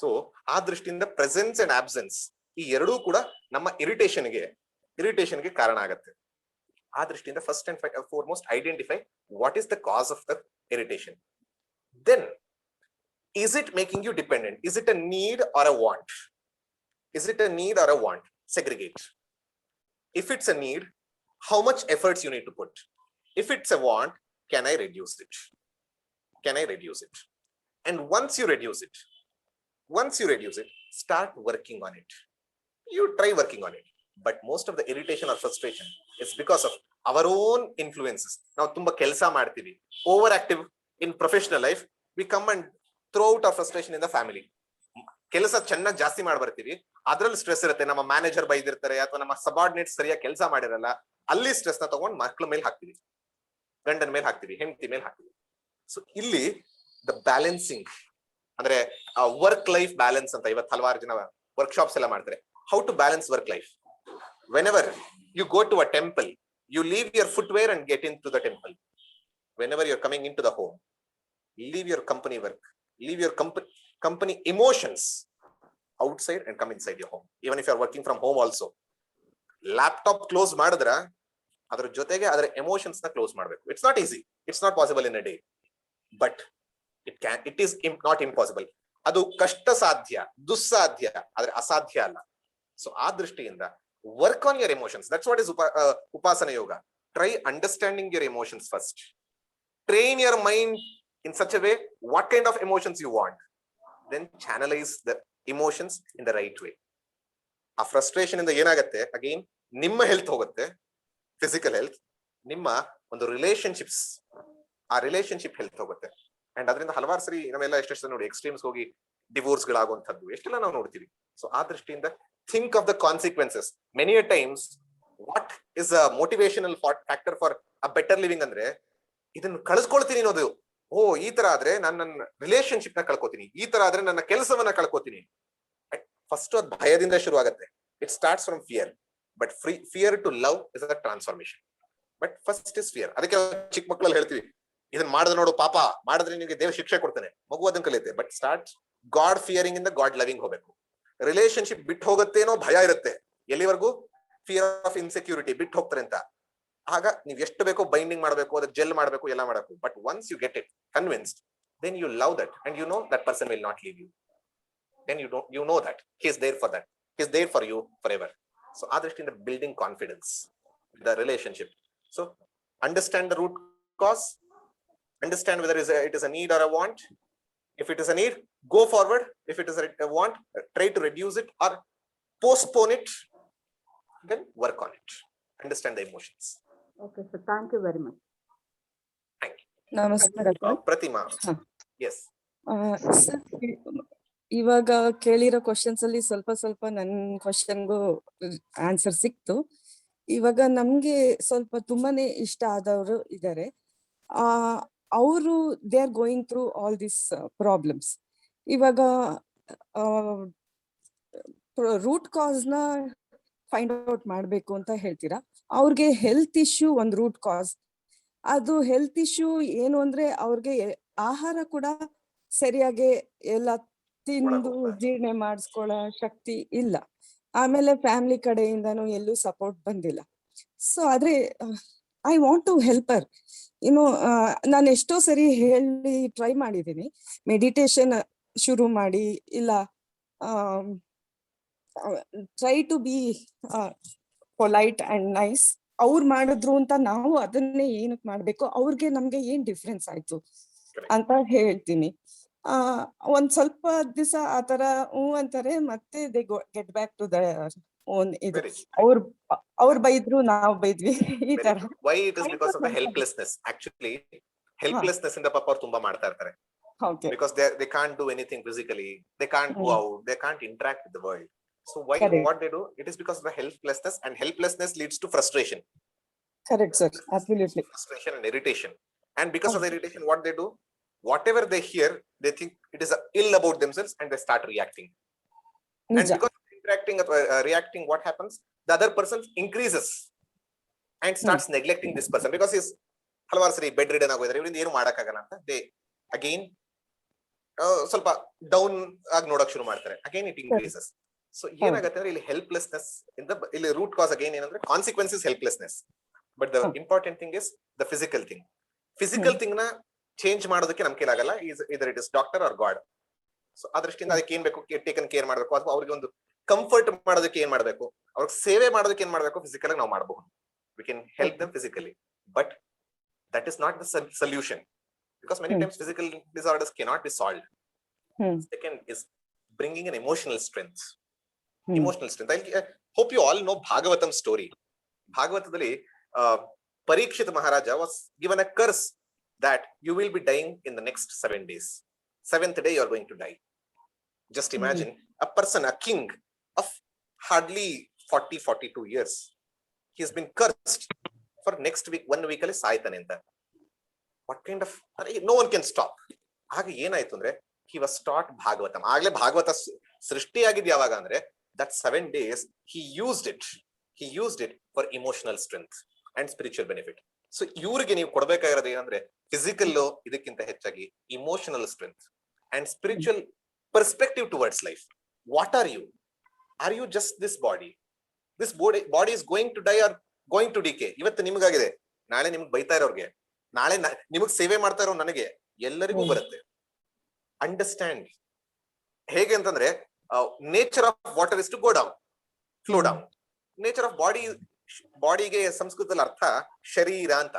So, ಆ ದೃಷ್ಟಿಯಿಂದ presence and absence ಈ ಎರಡೂ ಕೂಡ ನಮ್ಮ ಇರಿಟೇಷನ್ಗೆ ಕಾರಣ ಆಗುತ್ತೆ. ಆ ದೃಷ್ಟಿಯಿಂದ first and foremost identify what is the cause of the irritation. Then is it making you dependent? Is it a need or a want? Is it a need or a want? Segregate. If it's a need, how much efforts you need to put? If it's a want, can I reduce it? And once you reduce it, start working on it. You try working on it. But most of the irritation or frustration is because of our own influences. Now, tumba kelsa ಮಾಡ್ತೀವಿ, overactive in professional life, we come and throw out our frustration in the family. ಕೆಲಸ ಚೆನ್ನಾಗಿ ಜಾಸ್ತಿ ಮಾಡ್ಬರ್ತೀವಿ, ಅದ್ರಲ್ಲಿ stress ಇರುತ್ತೆ. ನಮ್ಮ manager ಬೈದಿರ್ತಾರೆ ಅಥವಾ ನಮ್ಮ subordinate ಸರಿಯಾಗಿ ಕೆಲಸ ಮಾಡಿರಲ್ಲ, ಅಲ್ಲಿ ಸ್ಟ್ರೆಸ್ ನ ತಗೊಂಡು ಮಕ್ಕಳ ಮೇಲೆ ಹಾಕ್ತಿವಿ, ಗಂಡನ ಮೇಲೆ ಹಾಕ್ತಿವಿ, ಹೆಂಡತಿ ಮೇಲೆ ಹಾಕ್ತಿವಿ. ಸೊ ಇಲ್ಲಿ ದ ಬ್ಯಾಲೆನ್ಸಿಂಗ್ ಅಂದ್ರೆ ವರ್ಕ್ ಲೈಫ್ ಬ್ಯಾಲೆನ್ಸ್ ಅಂತ ಇವತ್ತು ಹಲವಾರು ಜನ ವರ್ಕ್ಶಾಪ್ಸ್ ಎಲ್ಲ ಮಾಡ್ತಾರೆ. How to balance work life. Whenever you go to a temple, you leave your footwear and get into the temple. Whenever you're coming into the home, leave your company work, leave your company emotions outside and come inside your home. Even if you're working from home also, laptop close ಮಾಡಿದ್ರ ಅದರ ಜೊತೆಗೆ ಅದರ emotions ನ close ಮಾಡಬೇಕು. It's not easy, it's not possible in a day, but it is not impossible. ಅದು ಕಷ್ಟ ಸಾಧ್ಯ, ದುಸ್ಸಾಧ್ಯ, ಆದ್ರೆ ಅಸಾಧ್ಯ ಅಲ್ಲ. ಸೊ ಆ ದೃಷ್ಟಿಯಿಂದ work on your emotions. That's what is Upasana Yoga. Try understanding your emotions first. Train your mind in such a way what kind of emotions you want. Then channelize the emotions in the right way. ಆ frustration ಇಂದ ಏನಾಗತ್ತೆ, again ನಿಮ್ಮ health ಹೋಗುತ್ತೆ, physical health, ನಿಮ್ಮ ಒಂದು relationships, ಆ relationship health ಹೋಗುತ್ತೆ. And ಅದರಿಂದ ಹಲವಾರು ಸರಿ ನಾವೆಲ್ಲ ಎಷ್ಟೆಷ್ಟು ನೋಡಿ ಎಕ್ಸ್ಟ್ರೀಮ್ಸ್ ಹೋಗಿ ಡಿವೋರ್ಸ್ ಗಳಾಗುವಂಥದ್ದು ಎಷ್ಟೆಲ್ಲ ನಾವು ನೋಡ್ತೀವಿ. ಸೊ ಆ ದೃಷ್ಟಿಯಿಂದ think of the consequences. Many a times what is a motivational factor for a better living ಅಂದ್ರೆ ಇದನ್ನು ಕಳಿಸ್ಕೊಳ್ತೀನಿ ಅನ್ನೋದು. ಓ ಈ ತರ ಆದ್ರೆ ನಾನು ನನ್ನ ರಿಲೇಶನ್ಶಿಪ್ ನ ಕಳ್ಕೊತೀನಿ, ಈ ತರ ಆದ್ರೆ ನನ್ನ ಕೆಲಸವನ್ನ ಕಳ್ಕೊತೀನಿ. ಫಸ್ಟ್ ಅದು ಭಯದಿಂದ ಶುರು ಆಗುತ್ತೆ. It starts from fear, but fear to love is a transformation. But first is fear. ಅದಕ್ಕೆ ಚಿಕ್ಕ ಮಕ್ಕಳಲ್ಲಿ ಹೇಳ್ತೀವಿ, ಇದನ್ನ ಮಾಡಿದ್ರೆ ನೋಡು ಪಾಪ, ಮಾಡಿದ್ರೆ ನಿಮಗೆ ದೇವ ಶಿಕ್ಷೆ ಕೊಡ್ತಾನೆ, ಮಗು ಅದನ್ನ ಕಲಿಯುತ್ತೆ. ಬಟ್ ಸ್ಟಾರ್ಟ್ ಗಾಡ್ ಫಿಯರಿಂಗ್ ಇಂದ ಗಾಡ್ ಲವಿಂಗ್ ಹೋಗ್ಬೇಕು. ರಿಲೇಶನ್ಶಿಪ್ ಬಿಟ್ಟು ಹೋಗುತ್ತೇನೋ ಭಯ ಇರುತ್ತೆ, ಎಲ್ಲಿವರೆಗೂ ಫಿಯರ್ ಆಫ್ ಇನ್ಸೆಕ್ಯೂರಿಟಿ, ಬಿಟ್ಟು ಹೋಗ್ತಾರೆ ಅಂತ. ಆಗ ನೀವು ಎಷ್ಟು ಬೇಕೋ ಬೈಂಡಿಂಗ್ ಮಾಡಬೇಕು, ಅದಕ್ಕೆ ಜೆಲ್ ಮಾಡಬೇಕು, ಎಲ್ಲ ಮಾಡಬೇಕು. But once you get it convinced, then you love that and you know that person will not leave you. Then you know that he is there for that, he is there for you forever. So adrishti in the building confidence, the relationship. So understand the root cause, understand whether it is a need or a want. If it is a need, go forward. If it is a want, try to reduce it or postpone it, then work on it. Understand the emotions. Okay, sir. Thank you very much. Thank you. ನಮಸ್ಕಾರ sir. Pratima. ಹ. Yes. Sir, ಇವಾಗ ಕೇಳಿರೋ questions ಅಲ್ಲಿ ಸ್ವಲ್ಪ ನನ್ ಕ್ವಶನ್ಗೂ answer ಸಿಕ್ತು. ಇವಾಗ ನಮ್ಗೆ ಸ್ವಲ್ಪ ತುಂಬಾನೇ ಇಷ್ಟ ಆದವರು ಇದ್ದಾರೆ. ಅವರು they are going through all this problems. ಇವಾಗ ರೂಟ್ ಕಾಸ್ ನ ಫೈಂಡ್ ಔಟ್ ಮಾಡ್ಬೇಕು ಅಂತ ಹೇಳ್ತೀರಾ. ಅವ್ರಿಗೆ ಹೆಲ್ತ್ ಇಶ್ಯೂ ಒಂದು ರೂಟ್ ಕಾಸ್. ಅದು ಹೆಲ್ತ್ ಇಶ್ಯೂ ಏನು ಅಂದ್ರೆ ಅವ್ರಿಗೆ ಆಹಾರ ಕೂಡ ಸರಿಯಾಗಿ ಎಲ್ಲ ತಿಂದು ಜೀರ್ಣ ಮಾಡಿಸ್ಕೊಳ್ಳೋ ಶಕ್ತಿ ಇಲ್ಲ. ಆಮೇಲೆ ಫ್ಯಾಮಿಲಿ ಕಡೆಯಿಂದನೂ ಎಲ್ಲೂ ಸಪೋರ್ಟ್ ಬಂದಿಲ್ಲ. ಸೊ ಆದ್ರೆ ಐ ವಾಂಟ್ ಟು ಹೆಲ್ಪರ್. ಇನ್ನು ನಾನು ಎಷ್ಟೋ ಸರಿ ಹೇಳಿ ಟ್ರೈ ಮಾಡಿದ್ದೀನಿ, ಮೆಡಿಟೇಷನ್ ಶುರು ಮಾಡಿ, ಇಲ್ಲ try to be polite and nice. ಅವ್ರು ಮಾಡಿದ್ರು ಅಂತ ನಾವು ಅದನ್ನೇ ಏನಕ್ಕೆ ಮಾಡ್ಬೇಕು, ಅವ್ರಿಗೆ ನಮ್ಗೆ ಏನ್ ಡಿಫ್ರೆನ್ಸ್ ಆಯ್ತು ಅಂತ ಹೇಳ್ತೀನಿ. ಒಂದ್ ಸ್ವಲ್ಪ ದಿವಸ ಆತರ ಅಂತಾರೆ, ಮತ್ತೆ they get back to their own ಇದು. ಅವ್ರು ಬೈದ್ರು ನಾವು ಬೈದ್ವಿ, ಈ ತರ. Why it is because of the helplessness. Actually helplessness ಇಂದ ಪಾಪ ಅವ್ರು ತುಂಬಾ ಮಾಡ್ತಾ ಇರ್ತಾರೆ. Because they can't do anything physically, they can't go out, they can't interact with the world. So what they do, it is because of the helplessness, and helplessness leads to frustration. Correct, sir. Absolutely. Frustration and irritation. And because of the irritation, what they do, whatever they hear, they think it is ill about themselves and they start reacting. And because of interacting, reacting, what happens? The other person increases and starts neglecting this person because he's ಹಲವಾರು ಸರಿ bed ridden ಆಗೋದ್ರೆ, ಇವರಿಂದ ಏನು ಮಾಡಕ್ಕಾಗಲ್ಲ ಅಂತ they again ಸ್ವಲ್ಪ down ಆಗಿ ನೋಡಕ್ ಶುರು ಮಾಡ್ತಾರೆ. Again it increases. ಸೊ ಏನಾಗುತ್ತೆ ಅಂದ್ರೆ ಇಲ್ಲಿ ಹೆಲ್ಪ್ಲೆಸ್ನೆಸ್ ಇಂದ, ಇಲ್ಲಿ ರೂಟ್ ಕಾಸ್ ಅಗೈನ್ ಏನಂದ್ರೆ consequences helplessness. But the important thing is the physical thing. Physical thing ನ ಚೇಂಜ್ ಮಾಡೋದಕ್ಕೆ ನಮ್ ಕೈಲಾಗಲ್ಲ, ಇದರ್ it is doctor or god. So ಆ ದೃಷ್ಟಿಯಿಂದ ಅದಕ್ಕೆ ಏನ್ ಬೇಕು, ಟೇಕನ್ ಕೇರ್ ಮಾಡಬೇಕು, ಅಥವಾ ಅವ್ರಿಗೆ ಒಂದು ಕಂಫರ್ಟ್ ಮಾಡೋದಕ್ಕೆ ಏನ್ ಮಾಡ್ಬೇಕು, ಅವ್ರಿಗೆ ಸೇವೆ ಮಾಡೋದಕ್ಕೆ ಏನ್ ಮಾಡ್ಬೇಕು, ಫಿಸಿಕಲ್ ಆಗಿ ನಾವು ಮಾಡಬಹುದು. We can help them physically, but that is not the solution, because many times physical disorders cannot be solved. Second is bringing an emotional strength. Emotional strength. I hope you all know Bhagavatam story. Bhagavatadalli Parikshit Maharaja was given a curse that you will be dying in the next 7 days. 7th day you are going to die. Just imagine a person, a king of hardly 40-42 years. He has been cursed for next week, 1 week ಅಲ್ಲಿ ಸಾಯ್ತಾನೆ ಅಂತ. What kind of, no one can stop. ಆಗ ಏನಾಯ್ತು ಅಂದ್ರೆ, he was taught Bhagavatam. ಆಗ್ಲೇ ಭಾಗವತ ಸೃಷ್ಟಿಯಾಗಿದ್ ಯಾವಾಗ ಅಂದ್ರೆ, that 7 days he used it for emotional strength and spiritual benefit. So ಇವ್ರಿಗೆ ನೀವು ಕೊಡ್ಬೇಕಾಗಿರೋದು ಏನಂದ್ರೆ, ಫಿಸಿಕಲ್ ಇದಕ್ಕಿಂತ ಹೆಚ್ಚಾಗಿ emotional strength and spiritual perspective towards life. What are you? Are you just this body? This body is going to die, or going to decay. ಇವತ್ತು ನಿಮ್ಗಾಗಿದೆ, ನಾಳೆ ನಿಮ್ಗೆ ಬೈತಾ ಇರೋರ್ಗೆ, ನಾಳೆ ನಿಮಗ್ ಸೇವೆ ಮಾಡ್ತಾ ಇರೋ ನನಗೆ, ಎಲ್ಲರಿಗೂ ಬರುತ್ತೆ. ಅಂಡರ್ಸ್ಟ್ಯಾಂಡ್. ಹೇಗೆ ಅಂತಂದ್ರೆ nature of water is to go down, flow down. Nature of ಬಾಡಿಗೆ ಸಂಸ್ಕೃತದಲ್ಲಿ ಅರ್ಥ ಶರೀರ ಅಂತ.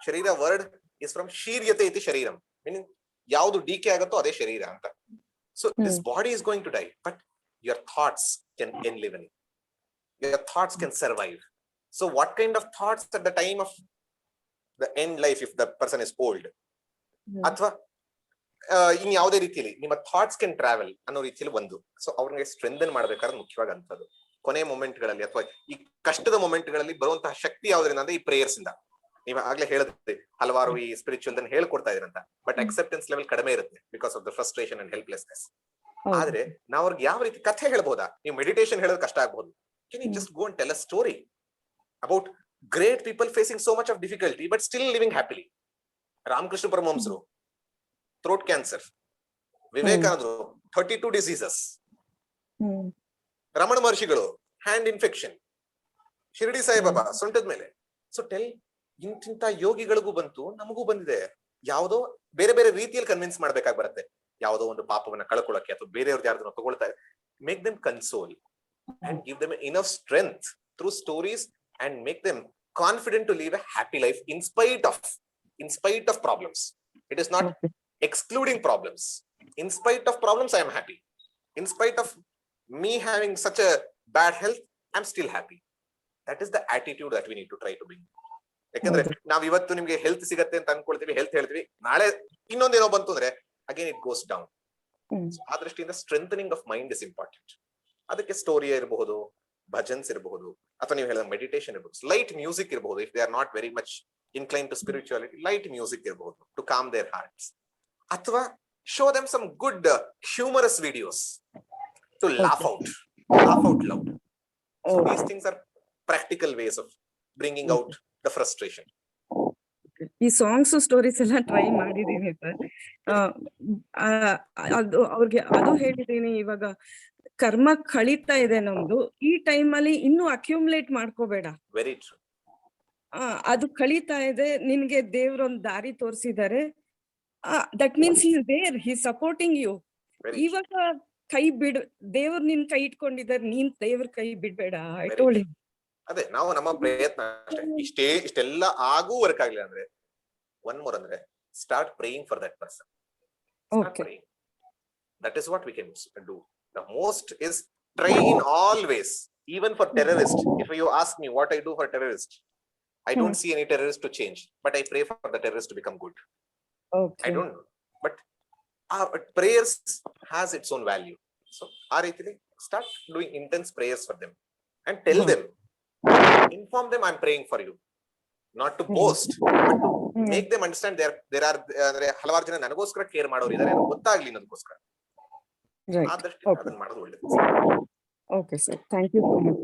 ಶರೀರ ವರ್ಡ್ ಇಸ್ ಫ್ರಮ್ ಶೀರ್ಯತೆ ಇತಿ ಶರೀರಂ, ಮೀನಿಂಗ್ ಯಾವುದು ಡಿಕೆ ಆಗುತ್ತೋ ಅದೇ ಶರೀರ ಅಂತ. So this body is going to die, but your thoughts can live in it. Your thoughts can survive. So what kind of thoughts at the time of the end life, if the person is old, ಅಥವಾ ಇನ್ ಯಾವುದೇ ರೀತಿಯಲ್ಲಿ ನಿಮ್ಮ thoughts can travel ಅನ್ನೋ ರೀತಿಯಲ್ಲಿ ಒಂದು. So ಅವ್ರಿಗೆ strengthen ಮಾಡ್ಬೇಕಾದ್ರೆ ಮುಖ್ಯವಾಗಿ ಅಂತದ್ದು ಕೊನೆ ಮೊಮೆಂಟ್ ಗಳಲ್ಲಿ ಅಥವಾ ಈ ಕಷ್ಟದ ಮೊಮೆಂಟ್ ಗಳಲ್ಲಿ ಬರುವಂತಹ ಶಕ್ತಿ ಯಾವ್ದ್ರಿಂದ ಅಂದ್ರೆ ಈ ಪ್ರೇಯರ್ಸ್ ಇಂದ. ನೀವು ಆಗ್ಲೇ ಹೇಳಿದ್ರಿ ಹಲವಾರು ಈ ಸ್ಪಿರಿಚುವಲ್ ಅನ್ನು ಹೇಳ್ಕೊಡ್ತಾ ಇದ್ರಂತ, ಬಟ್ ಅಕ್ಸೆಪ್ಟೆನ್ಸ್ ಲೆವೆಲ್ ಕಡಿಮೆ ಇರುತ್ತೆ because of the frustration and helplessness. ಆದ್ರೆ ನಾವ್ ಅವ್ರಿಗೆ ಯಾವ ರೀತಿ ಕಥೆ ಹೇಳ್ಬೋದಾ? ನೀವು ಮೆಡಿಟೇಷನ್ ಹೇಳೋದು ಕಷ್ಟ ಆಗ್ಬೋದು. Can you just go and tell a story about great people facing so much of difficulty but still living happily? Ramakrishna Paramahamsರು throat cancer, ವಿವೇಕಾನಂದರು 32 diseases, ರಮಣ ಮಹರ್ಷಿಗಳು ಹ್ಯಾಂಡ್ ಇನ್ಫೆಕ್ಷನ್, ಶಿರಡಿ ಸಾಯಿಬಾಬಾ ಸೊಂಟದ ಮೇಲೆ. ಸೊ ಟೆಲ್, ಇಂತಿಂತ ಯೋಗಿಗಳಿಗೂ ಬಂತು, ನಮಗೂ ಬಂದಿದೆ. ಯಾವುದೋ ಬೇರೆ ಬೇರೆ ರೀತಿಯಲ್ಲಿ ಕನ್ವಿನ್ಸ್ ಮಾಡ್ಬೇಕಾಗಿ ಬರುತ್ತೆ. ಯಾವುದೋ ಒಂದು ಪಾಪವನ್ನ ಕಳ್ಕೊಳ್ಳಕ್ಕೆ ಅಥವಾ ಬೇರೆಯವ್ರದ್ದು ಯಾರ್ದನ್ನ ತಗೊಳ್ತಾ, make them console and give them enough strength through stories and make them confident to live a happy life in spite of problems. It is not excluding problems. In spite of problems, I am happy. In spite of me having such a bad health, I'm still happy. That is the attitude that we need to try to bring. ಯಾಕಂದ್ರೆ ನಾವ್ ಇವತ್ತು ನಿಮ್ಗೆ health ಸಿಗತ್ತೆ ಅಂತ ಅನ್ಕೊಳ್ತೀವಿ, health ಹೇಳ್ತೀವಿ, ನಾಳೆ ಇನ್ನೊಂದೇನೋ ಬಂತು ಅಂದ್ರೆ ಅಗೇನ್ ಇಟ್ ಗೋಸ್ ಡೌನ್. ಆ ದೃಷ್ಟಿಯಿಂದ strengthening of mind is important. ಅದಕ್ಕೆ ಸ್ಟೋರಿ ಇರಬಹುದು, ಭಜನ್ಸ್ ಇರಬಹುದು, ಅಥವಾ ನೀವು ಹೇಳಿದ ಮೆಡಿಟೇಷನ್ ಇರಬಹುದು, ಲೈಟ್ ಮ್ಯೂಸಿಕ್ ಇರಬಹುದು. If they are not very much incline to spirituality, light music ಇರಬಹುದು ಟು ಕಾಮ್ ದೇರ್ ಹಾರ್ಟ್ಸ್. ಅಥವಾ show them some good humorous videos to laugh out loud. So these things are practical ways of bringing out the frustration. ಈ songs stories ಎಲ್ಲ try ಮಾಡಿದೀನಿ sir. ಅದು ಅವ್ರಿಗೆ ಅದು ಹೇಳಿದೀನಿ. ಇವಾಗ ಕರ್ಮ ಕಳೀತಾ ಇದೆ ನಮ್ದು, ಈ ಟೈಮ್ ಅಲ್ಲಿ ಇನ್ನೂ ಅಕ್ಯುಮುಲೇಟ್ ಮಾಡ್ಕೋಬೇಡ. Very true. ಅದು ಕಳೀತಾ ಇದೆ, ನಿನ್ಗೆ ದೇವ್ರೊಂದ್ ದಾರಿ ತೋರಿಸಿದ್ದಾರೆ. That means he is there, he supporting you. ಇವಾಗ ಕೈ ಬಿಡು, ದೇವ್ರು ನಿನ್ ಕೈ ಇಟ್ಕೊಂಡಿದ್ದಾರೆ, ನೀನ್ ದೇವ್ರ ಕೈ ಬಿಡ್ಬೇಡ. I told him. ಅದೇ ನಾವು ನಮ್ಮ ಪ್ರಯತ್ನ ಅಷ್ಟೇ. ಇಷ್ಟೆಲ್ಲ ಆಗೂ ವರ್ಕ್ ಆಗ್ಲಿಲ್ಲ ಅಂದ್ರೆ ಒನ್ ಮೋರ್ ಅಂದ್ರೆ start praying for that person. That is what we can do. The most is try in all ways, even for terrorists. If you ask me what I do for terrorists, I don't see any terrorist to change, but I pray for the terrorist to become good. I don't know, but prayers has its own value. So start doing intense prayers for them and tell them, inform them I'm praying for you, not to boast, but to make them understand there are ಹಲವಾರು ಜನ ನನಗೋಸ್ಕರ care ಮಾಡೋರು ಇದ್ದಾರೆ ಅಂತ ಗೊತ್ತಾಗ್ಲಿ ಅನ್ನೋದಕ್ಕೋಸ್ಕರ. ಅದನ್ನ ಮಾಡೋದು ಒಳ್ಳೆಯದು. Okay sir, thank you so much.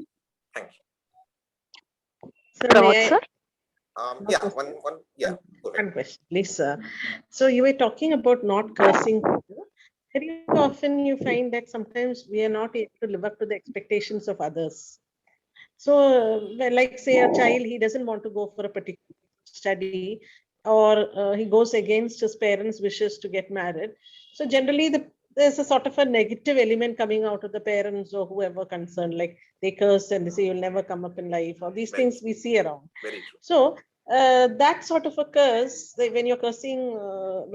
Thank you. Sir, Yeah, one yeah, go ahead. one question, please. So you were talking about not cursing. Very often you find that sometimes we are not able to live up to the expectations of others. So, like say a child, he doesn't want to go for a particular study, or he goes against his parents' wishes to get married. So generally there's a sort of a negative element coming out of the parents or whoever concerned, like they curse and they say you'll never come up in life, or these things we see around. Very true. So that sort of a curse, when you're cursing,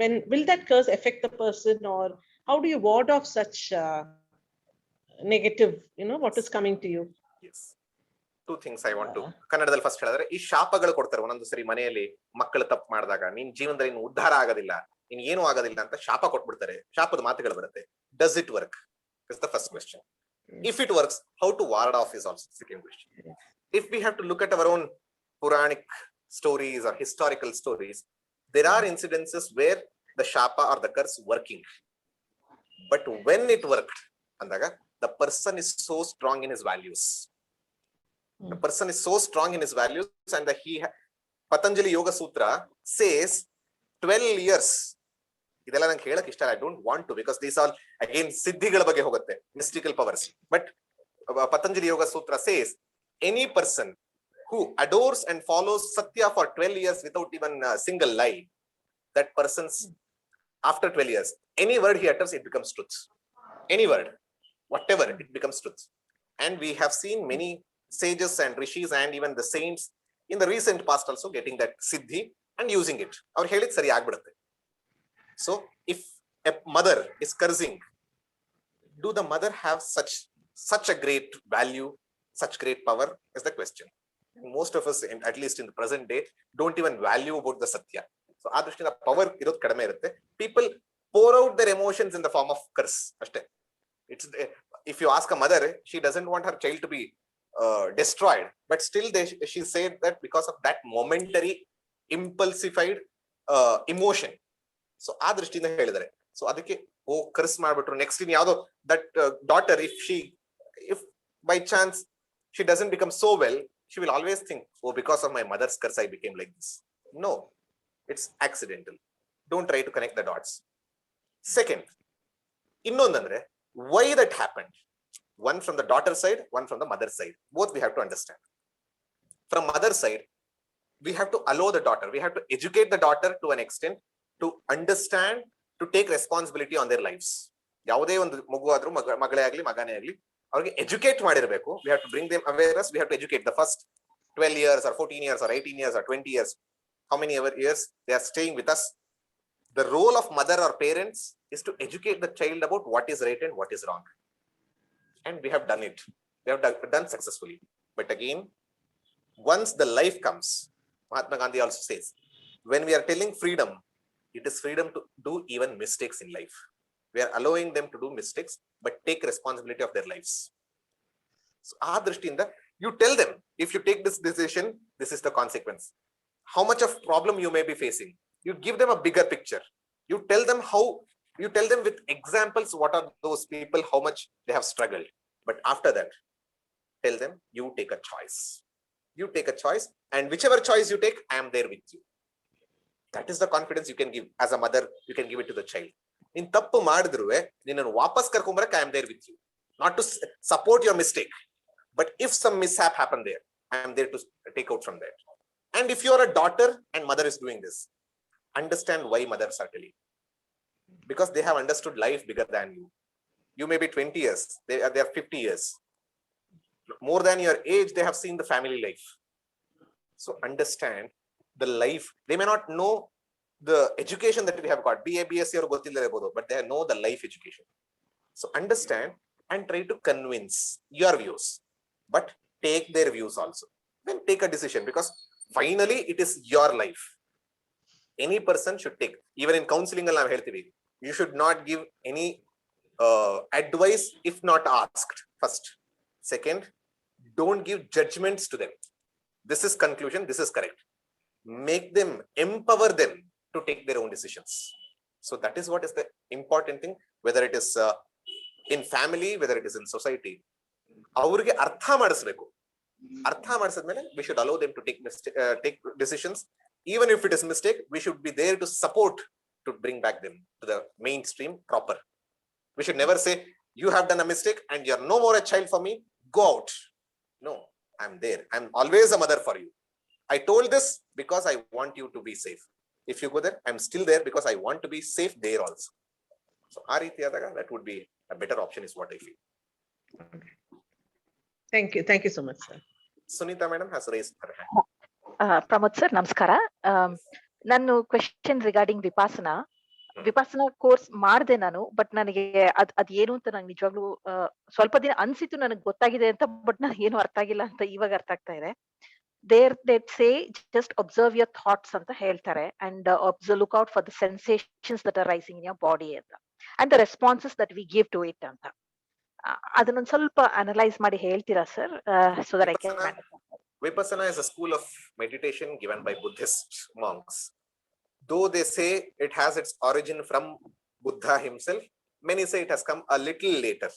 when will that curse affect the person, or how do you ward off such negative, what is coming to you? Yes. Two things I want to ಕನ್ನಡದಲ್ಲಿ first ಹೇಳಿದ್ರೆ, ಈ ಶಾಪಗಳು ಕೊಡ್ತಾರೆ ಒಂದೊಂದು ಸರಿ ಮನೆಯಲ್ಲಿ. ಮಕ್ಕಳು ತಪ್ಪು ಮಾಡಿದಾಗ ನಿನ್ ಜೀವನದಲ್ಲಿ ಇನ್ನು ಉದ್ಧಾರ ಆಗೋದಿಲ್ಲ, ಇನ್ ಏನೂ ಆಗೋದಿಲ್ಲ ಅಂತ ಶಾಪ ಕೊಟ್ಬಿಡ್ತಾರೆ. ಶಾಪದ ಮಾತುಗಳು ಬರುತ್ತೆ. Does it work is the first question. If it works, how to ward off is also second question. If we have to look at our own Puranic stories or historical stories, there are incidences where the shapa or the curse working, but when it worked andaga the person is so strong in his values. The person is so strong in his values, and Patanjali Yoga Sutra says 12 years. ಇದೆಲ್ಲ ನಂಗೆ ಹೇಳಕ್ ಇಷ್ಟ. I don't want to, because these all again ಸಿದ್ಧಿಗಳ ಬಗ್ಗೆ ಹೋಗುತ್ತೆ, mystical powers. But Patanjali Yoga Sutra says any person who adores and follows Satya for 12 years without even a single lie, that person's after 12 years, any word he utters, it becomes truth. Any word, whatever, it becomes truth. And we have seen many sages and rishis and even the saints in the recent past also getting that siddhi and using it. Our ಹೇಳಿದ್ ಸರಿ ಆಗ್ಬಿಡುತ್ತೆ. So if a mother is cursing, do the mother have such a great value, such great power is the question. Most of us, at least in the present day, don't even value about the Satya. So ಆ ದೃಷ್ಟಿಯಿಂದ power ಇರೋದು ಕಡಿಮೆ ಇರುತ್ತೆ. People pour out their emotions in the form of curse ಅಷ್ಟೇ. It's if you ask a mother, she doesn't want her child to be destroyed, but still she said that because of that momentary impulsified emotion. So ಆ ದೃಷ್ಟಿಯಿಂದ ಹೇಳಿದ್ದಾರೆ. So ಅದಕ್ಕೆ ಕರ್ಸ್ ಮಾಡ್ಬಿಟ್ರು next ಇನ್ ಯಾವ್ದೋ that daughter if by chance she doesn't become so well, she will always think, oh, because of my mother's curse I became like this. No, it's accidental. Don't try to connect the dots. Second, ಇನ್ನೊಂದಂದ್ರೆ why that happened, one from the daughter side, one from the mother side, both we have to understand. From mother side, we have to allow the daughter, we have to educate the daughter to an extent to understand, to take responsibility on their lives. ಯಾವುದೇ ಒಂದು ಮಗು ಆದ್ರೂ ಮಗಳೇ ಆಗ್ಲಿ ಮಗನೇ ಆಗ್ಲಿ ಅವ್ರಿಗೆ educate ಮಾಡಿರ್ಬೇಕು. We have to bring them awareness, we have to educate the first 12 years or 14 years or 18 years or 20 years, how many ever years they are staying with us. The role of mother or parents is to educate the child about what is right and what is wrong. And we have done it. We have done successfully. But again, once the life comes, Mahatma Gandhi also says, when we are telling freedom, it is freedom to do even mistakes in life. We are allowing them to do mistakes, but take responsibility of their lives. So, aa drishtinda, you tell them, if you take this decision, this is the consequence. How much of problem you may be facing. You give them a bigger picture. You tell them with examples, what are those people, how much they have struggled. But after that, tell them, you take a choice. You take a choice, and whichever choice you take, I am there with you. That is the confidence you can give as a mother. You can give it to the child. In tappu madidruve ninanu vapas karkonbarake I am there with you, not to support your mistake, but if some mishap happen there, I am there to take out from there. And if you are a daughter and mother is doing this, understand why mothers are telling, because they have understood life bigger than you. You may be 20 years, they are 50 years more than your age. They have seen the family life. So understand the life. They may not know the education that we have got, BA, BSc or gottillirebodu, but they know the life education. So understand and try to convince your views, but take their views also. Then take a decision, because finally it is your life. Any person should take, even in counseling ನಾವು ಹೇಳ್ತೀವಿ, you should not give any advice if not asked. First. Second, don't give judgments to them. This is conclusion, this is correct. Make them, empower them to take their own decisions. So that is what is the important thing, whether it is in family, whether it is in society. ಅವ್ರಿಗೆ ಅರ್ಥ ಮಾಡಿಸ್ಬೇಕು. ಅರ್ಥ ಮಾಡಿಸಿದ್ಮೇಲೆ we should allow them to take decisions. Even if it is mistake, we should be there to support, to bring back them to the mainstream proper. We should never say, you have done a mistake and you're no more a child for me, go out. No, I'm there. I'm always a mother for you. I told this because I want you to be safe. If you go there, I'm still there because I want to be safe there also. So ಆ ರೀತಿ ಆದಾಗ that would be a better option is what I feel. Thank you so much, sir. Sunita madam has raised her hand. Pramod sir, ನಮಸ್ಕಾರ. ನಾನು question regarding ವಿಪಾಸನಾ course ಮಾಡಿದೆ ನಾನು, but ನನಗೆ ಅದ್ ಏನು ಅಂತ ನಂಗೆ ನಿಜವಾಗ್ಲೂ ಸ್ವಲ್ಪ ದಿನ ಅನ್ಸಿತ್ತು, ನನಗೆ ಗೊತ್ತಾಗಿದೆ ಅಂತ, ಬಟ್ ನನಗೆ ಏನು ಅರ್ಥ ಆಗಿಲ್ಲ ಅಂತ ಇವಾಗ ಅರ್ಥ ಆಗ್ತಾ ಇದೆ. they say just observe your thoughts ಅಂತ ಹೇಳ್ತಾರೆ, and look out for the sensations that are rising in your body ಅಂತ, and the responses that we give to it ಅಂತ. ಅದನ್ನೊಂದು ಸ್ವಲ್ಪ ಅನಲೈಸ್ ಮಾಡಿ ಹೇಳ್ತೀರಾ sir, so that I can understand. Vipassana is a school of meditation given by Buddhist monks. Though they say it has its origin from Buddha himself, many say it has come a little later,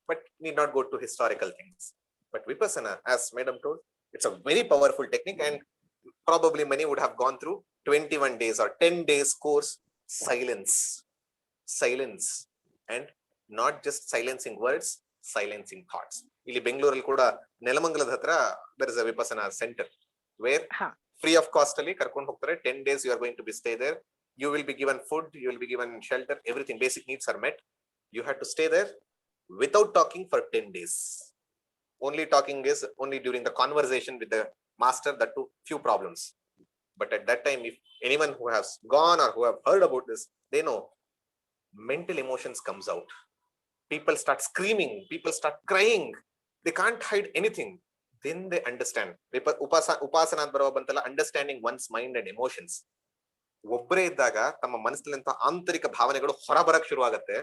but need not go to historical things. But Vipassana, as madam told, it's a very powerful technique, and probably many would have gone through 21 days or 10 days course. Silence, and not just silencing words, silencing thoughts. ಇಲ್ಲಿ ಬೆಂಗಳೂರಲ್ಲಿ ಕೂಡ ನೆಲಮಂಗಲದ ಹತ್ರ there is a vipassana center where free of cost ಅಲ್ಲಿ ಕರ್ಕೊಂಡು ಹೋಗ್ತಾರೆ. 10 days you are going to be stay there. You will be given food, you will be given shelter, everything, basic needs are met. You have to stay there without talking for 10 days. Only talking is only during the conversation with the master, that too few problems. But at that time, if anyone who has gone or who have heard about this, they know mental emotions comes out. People start screaming, people start crying, they can't hide anything. Then they understand. Upasana ಅಂತ ಬರುವ ಬಂತಲ್ಲ, understanding one's mind and emotions. ಒಬ್ಬರೇ ಇದ್ದಾಗ ತಮ್ಮ ಮನಸ್ಸಿನಂತ ಆಂತರಿಕ ಭಾವನೆಗಳು ಹೊರಬರಕ್ ಶುರು ಆಗತ್ತೆ.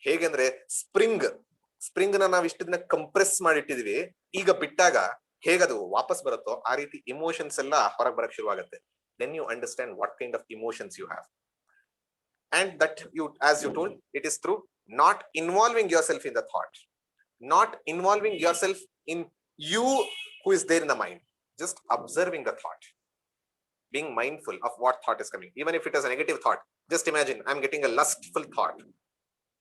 ಹೇಗೆಂದ್ರೆ ಸ್ಪ್ರಿಂಗ್ ನಾವ್ ಇಷ್ಟ ದಿನ ಕಂಪ್ರೆಸ್ ಮಾಡಿಟ್ಟಿದೀವಿ, ಈಗ ಬಿಟ್ಟಾಗ ಹೇಗದು ವಾಪಸ್ ಬರುತ್ತೋ ಆ ರೀತಿ ಇಮೋಷನ್ಸ್ ಎಲ್ಲ ಹೊರಗೆ ಬರಕ್ ಶುರು ಆಗುತ್ತೆ. Then you understand what kind of emotions you have. And that you, as you told, it is through not involving yourself in the thought, not involving yourself in you who is there in the mind, just observing the thought, being mindful of what thought is coming. Even if it is a negative thought, just imagine I'm getting a lustful thought.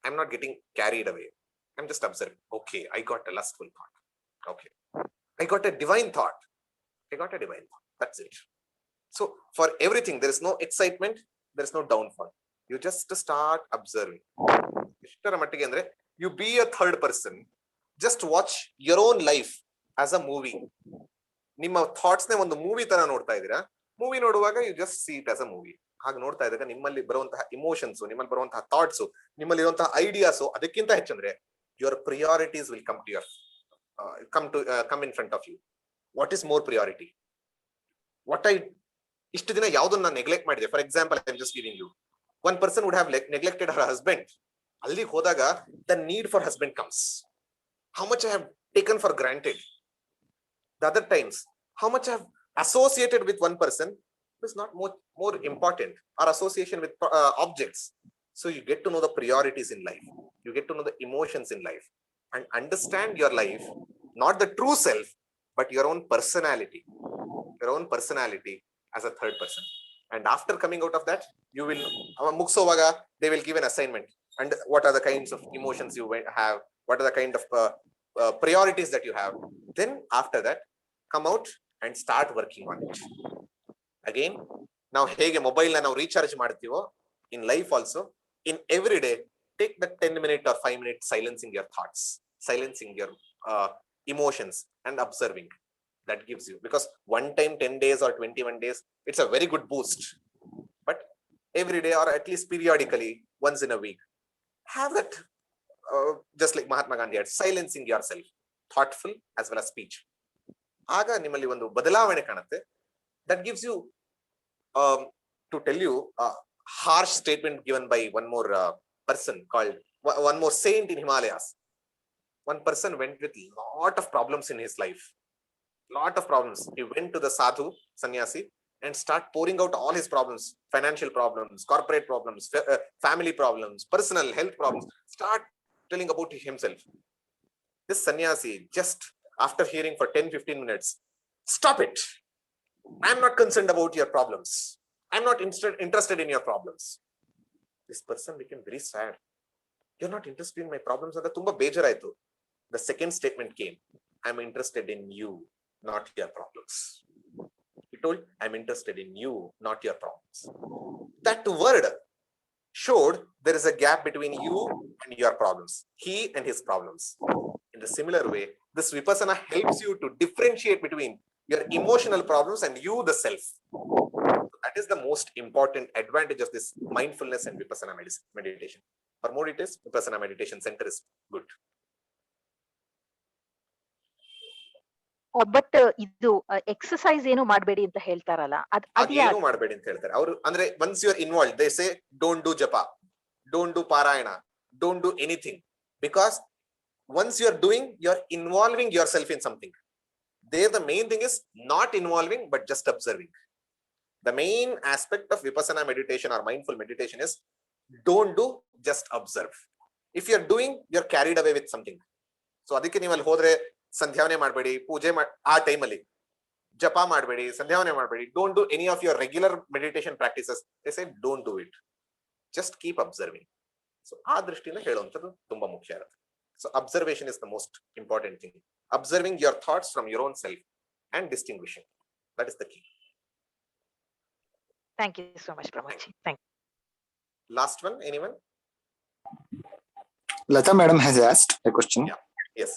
I'm not getting carried away. I'm just observing. Okay, I got a lustful thought. Okay, I got a divine thought. I got a divine thought. That's it. So for everything, there is no excitement, there is no downfall. You just start observing. You be a third person. Just watch your own life as a movie. ನಿಮ್ಮ thoughts ನೇ ಒಂದು movie ತರ ನೋಡ್ತಾ ಇದ್ದೀರಾ. Movie ನೋಡುವಾಗ you just see it as a movie. ಹಾಗೆ ನೋಡ್ತಾ ಇದ್ದಾಗ ನಿಮ್ಮಲ್ಲಿ ಬರುವಂತಹ ಇಮೋಷನ್ಸ್, ನಿಮ್ಮಲ್ಲಿ ಬರುವಂತಹ ಥಾಟ್ಸ್, ನಿಮ್ಮಲ್ಲಿ ಇರುವಂತಹ ಐಡಿಯಾಸ್, ಅದಕ್ಕಿಂತ ಹೆಚ್ಚಂದ್ರೆ your priorities will come in front of you. What is more priority? What I ಇಷ್ಟು ದಿನ ಯಾವುದನ್ನ ನೆಗ್ಲೆಕ್ಟ್ ಮಾಡಿದೆ. For example, I am just giving you. One person would have neglected her husband. ಅಲ್ಲಿ ಹೋದಾಗ the need for husband comes. How much I have taken for granted. The other times, how much I have associated with one person is not more important. Our association with objects. So you get to know the priorities in life. You get to know the emotions in life and understand your life, not the true self, but your own personality. Your own personality as a third person. And after coming out of that, you will muksovaga, they will give an assignment. And what are the kinds of emotions you have? What are the kind of priorities that you have? Then after that, come out and start working on it. Again, now hege mobile na now recharge ಮಾಡ್ತೀವೋ, in life also, in every day, take the 10-minute or 5-minute silencing your thoughts, silencing your emotions and observing. That gives you, because one time 10 days or 21 days, it's a very good boost. But every day or at least periodically, once in a week, have that, just like Mahatma Gandhi had, silencing yourself, thoughtful as well as speech. Aga nimalli ಒಂದು ಬದಲಾವಣೆ ಕಾಣುತ್ತೆ. That gives you, to tell you a harsh statement given by one more person called, one more saint in Himalayas. One person went with lot of problems in his life. Lot of problems. He went to the sadhu, sannyasi, and start pouring out all his problems, financial problems, corporate problems, family problems, personal health problems. Start telling about himself. This sannyasi, just after hearing for 10-15 minutes, stop it. I'm not concerned about your problems. I'm not interested in your problems. This person became very sad. You're not interested in my problems. Anta tumba ಬೇಜಾರಾಯಿತು. The second statement came. I'm interested in you, not your problems. He told, I'm interested in you, not your problems. That word showed there is a gap between you and your problems, he and his problems. In the similar way, this vipassana helps you to differentiate between your emotional problems and you, the self. That is the most important advantage of this mindfulness and vipassana meditation. For more details, Vipassana Meditation Center is good. But ಇದು exercise ಏನು ಮಾಡಬೇಡಿ ಅಂತ ಹೇಳ್ತಾರಲ್ಲ, ಏನು ಮಾಡಬೇಡಿ ಅಂತ ಹೇಳ್ತಾರೆ ಅವರು. ಅಂದ್ರೆ once you are involved, they say don't do japa, don't do parayana, don't do anything, because once you are doing, you are involving yourself in something. There the main thing is not involving but just observing. The main aspect of vipassana meditation or mindful meditation is don't do, just observe. If you are doing, you are carried away with something. So ಅದಕ್ಕೆ ನೀವು ಅಲ್ಲಿ ಹೋದ್ರೆ ಸಂಧ್ಯಾವನೆ ಮಾಡಬೇಡಿ, ಪೂಜೆ ಆ ಟೈಮಲ್ಲಿ ಜಪ ಮಾಡಬೇಡಿ, ಸಂಧ್ಯಾವನೆ ಮಾಡಬೇಡಿ. Don't do any of your regular meditation practices. They say don't do it. Just keep observing. So ಆ ದೃಷ್ಟಿಯಿಂದ ಹೇಳುವಂಥದ್ದು ತುಂಬಾ ಮುಖ್ಯ ಇರುತ್ತೆ. So observation is the most important thing. Observing your thoughts from your own self and distinguishing. That is the key. Thank you so much, Pramodji. Thank you. Last one, anyone? Lata madam has asked a question. Yeah. Yes.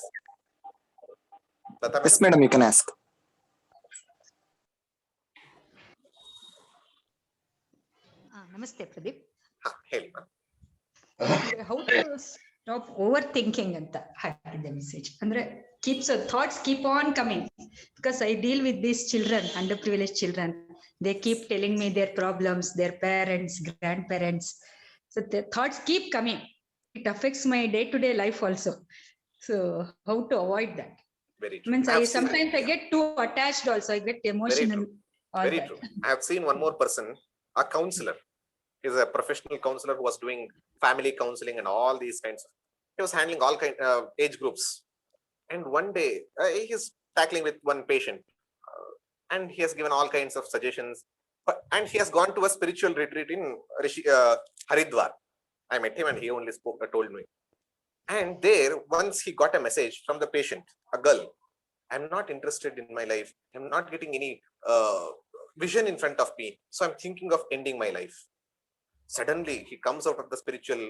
Lata Yes, madam? madam, you can ask. Namaste, Pradeep. Heli, ma'am. How to stop overthinking anta hakide message. Andre keeps thoughts keep on coming because I deal with these children, underprivileged children. They keep telling me their problems, their parents, grandparents. So the thoughts keep coming. It affects my day-to-day life also. So how to avoid that? Very true. Means I have sometimes I yeah. get too attached also. I get emotional. all Very that. true. I have seen one more person, a counselor. He's a professional counselor who was doing family counseling and all these kinds of. He was handling all kind age groups. And one day he's tackling with one patient, and he has given all kinds of suggestions. And he has gone to a spiritual retreat in Haridwar. I met him and he only told me. And there, once he got a message from the patient, a girl, I'm not interested in my life. I'm not getting any vision in front of me. So I'm thinking of ending my life. Suddenly, he comes out of the spiritual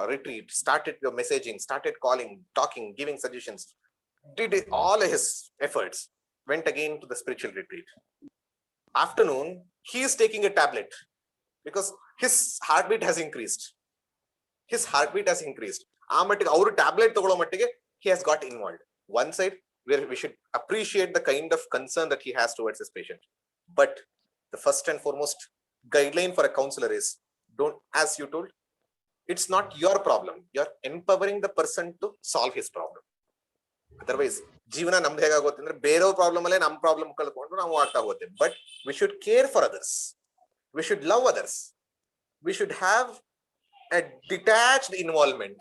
retreat, started the messaging, started calling, talking, giving suggestions, did all his efforts, went again to the spiritual retreat. Afternoon, he is taking a tablet because his heartbeat has increased. His heartbeat has increased. Our tablet he has got involved. One side where we should appreciate the kind of concern that he has towards his patient. But the first and foremost guideline for a counselor is don't, as you told, it's not your problem. You're empowering the person to solve his problem. Otherwise, ಜೀವನ ನಮ್ದು ಹೇಗಾಗುತ್ತೆ ಅಂದ್ರೆ ಬೇರೆಯವ್ರ problem ಅಲ್ಲೇ ನಮ್ಮ problem ಕಳ್ಕೊಂಡು ನಾವು ಆಗ್ತಾ ಹೋಗುತ್ತೆ. But we should care for others. We should love others. We should have a detached involvement.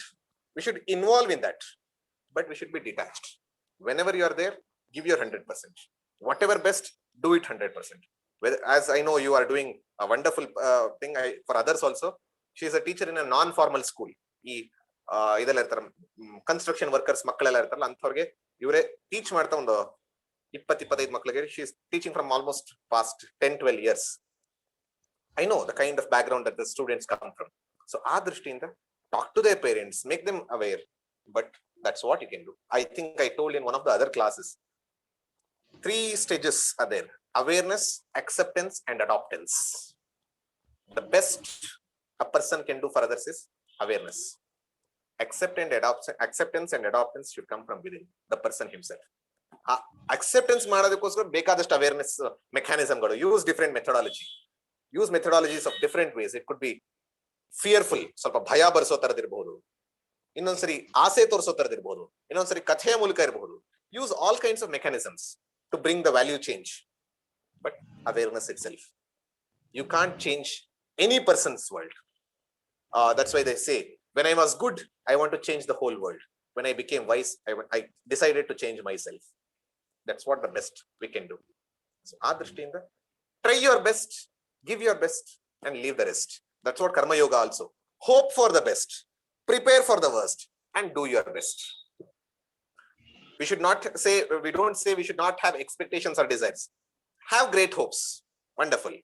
We should involve in that, but we should be detached. Whenever you are there, give your 100%. Whatever best, do it 100%. Whether, as I know you are doing a wonderful thing for others also. She is a teacher in a non-formal school. ಇದೆಲ್ಲ ಇರ್ತಾರೆ construction workers ಮಕ್ಕಳೆಲ್ಲ ಇರ್ತಾರಲ್ಲ ಅಂಥವ್ರಿಗೆ ಇವರೇ teach ಮಾಡ್ತಾ ಒಂದು 20-25 ಮಕ್ಕಳಿಗೆ she is teaching from almost past 10-12 years. I know the kind of background that the students come from. So ಆ ದೃಷ್ಟಿಯಿಂದ talk to their parents, make them aware. But that's what you can do. I think I told in one of the other classes, 3 stages are there: awareness, acceptance, and adoptance. The best a person can do for others is awareness. Acceptance and adoptance should come from within the person himself. Acceptance ಮಾಡೋದಕ್ಕೋಸ್ಕರ ಬೇಕಾದಷ್ಟು awareness mechanismಗಳು. Use different methodology. Use methodologies of different ways. It could be fearful, ಸ್ವಲ್ಪ ಭಯ ಬರಿಸೋ ತರದಿರಬಹುದು, ಇನ್ನೊಂದ್ಸರಿ ಆಸೆ ತೋರಿಸೋ ತರದಿರಬಹುದು, ಇನ್ನೊಂದ್ಸರಿ ಕಥೆಯ ಮೂಲಕ ಇರಬಹುದು. Use all kinds of mechanisms to bring the value change. But awareness itself, you can't change any person's world. That's why they say, when I was good, I want to change the whole world. When I became wise, I decided to change myself. That's what the best we can do. So ಆ ದೃಷ್ಟಿಯಿಂದ try your best, give your best, and leave the rest. That's what Karma Yoga also. Hope for the best, prepare for the worst, and do your best. We should not say, we don't say we should not have expectations or desires. Have great hopes, wonderful,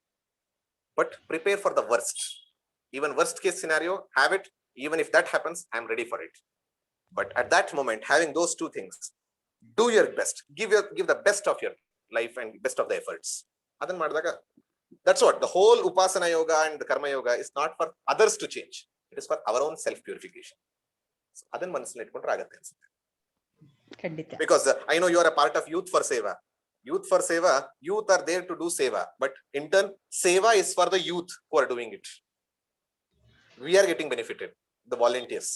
but prepare for the worst. Even worst case scenario, have it. Even if that happens, I'm ready for it. But at that moment, having those two things, do your best, give the best of your life and best of the efforts. Adan madadaga, that's what the whole Upasana Yoga and the Karma Yoga is not for others to change. It is for our own self purification. So adan ಮನಸ್ಸಲ್ಲಿ ಇಟ್ಕೊಂಡ್ರೆ ಆಗುತ್ತೆ ಅನ್ಸುತ್ತೆ. ಖಂಡಿತ. Because I know you are a part of Youth for Seva. Youth for Seva, youth are there to do Seva, but in turn, Seva is for the youth who are doing it. We are getting benefited, the volunteers.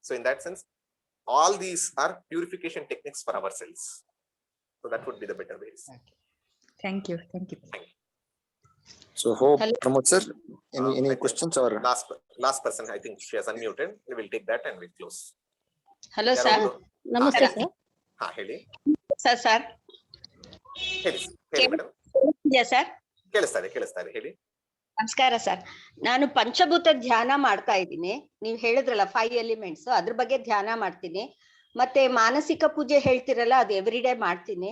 So in that sense, all these are purification techniques for ourselves. So that would be the better ways. Thank you. Thank you. So hope, Hello. Pramod sir, any I think questions or? Last person, I think she has unmuted. We will take that and we'll close. Hello sir, ಯಾರಾದ್ರು? ನಮಸ್ತೆ sir. ಹಾ ಹೇಳಿ. Sir ಹೇಳಿ madam. ಇದೆಯಾ sir? ಕೇಳಿಸ್ತಾ ಇದೆ ಹೇಳಿ. ನಮಸ್ಕಾರ ಸರ್. ನಾನು ಪಂಚಭೂತ ಧ್ಯಾನ ಮಾಡ್ತಾ ಇದ್ದೀನಿ. ನೀವು ಹೇಳಿದ್ರಲ್ಲ 5 ಎಲಿಮೆಂಟ್ಸ್, ಅದ್ರ ಬಗ್ಗೆ ಧ್ಯಾನ ಮಾಡ್ತೀನಿ. ಮತ್ತೆ ಮಾನಸಿಕ ಪೂಜೆ ಹೇಳ್ತಿರಲ್ಲ, ಅದು ಎವ್ರಿ ಡೇ ಮಾಡ್ತೀನಿ.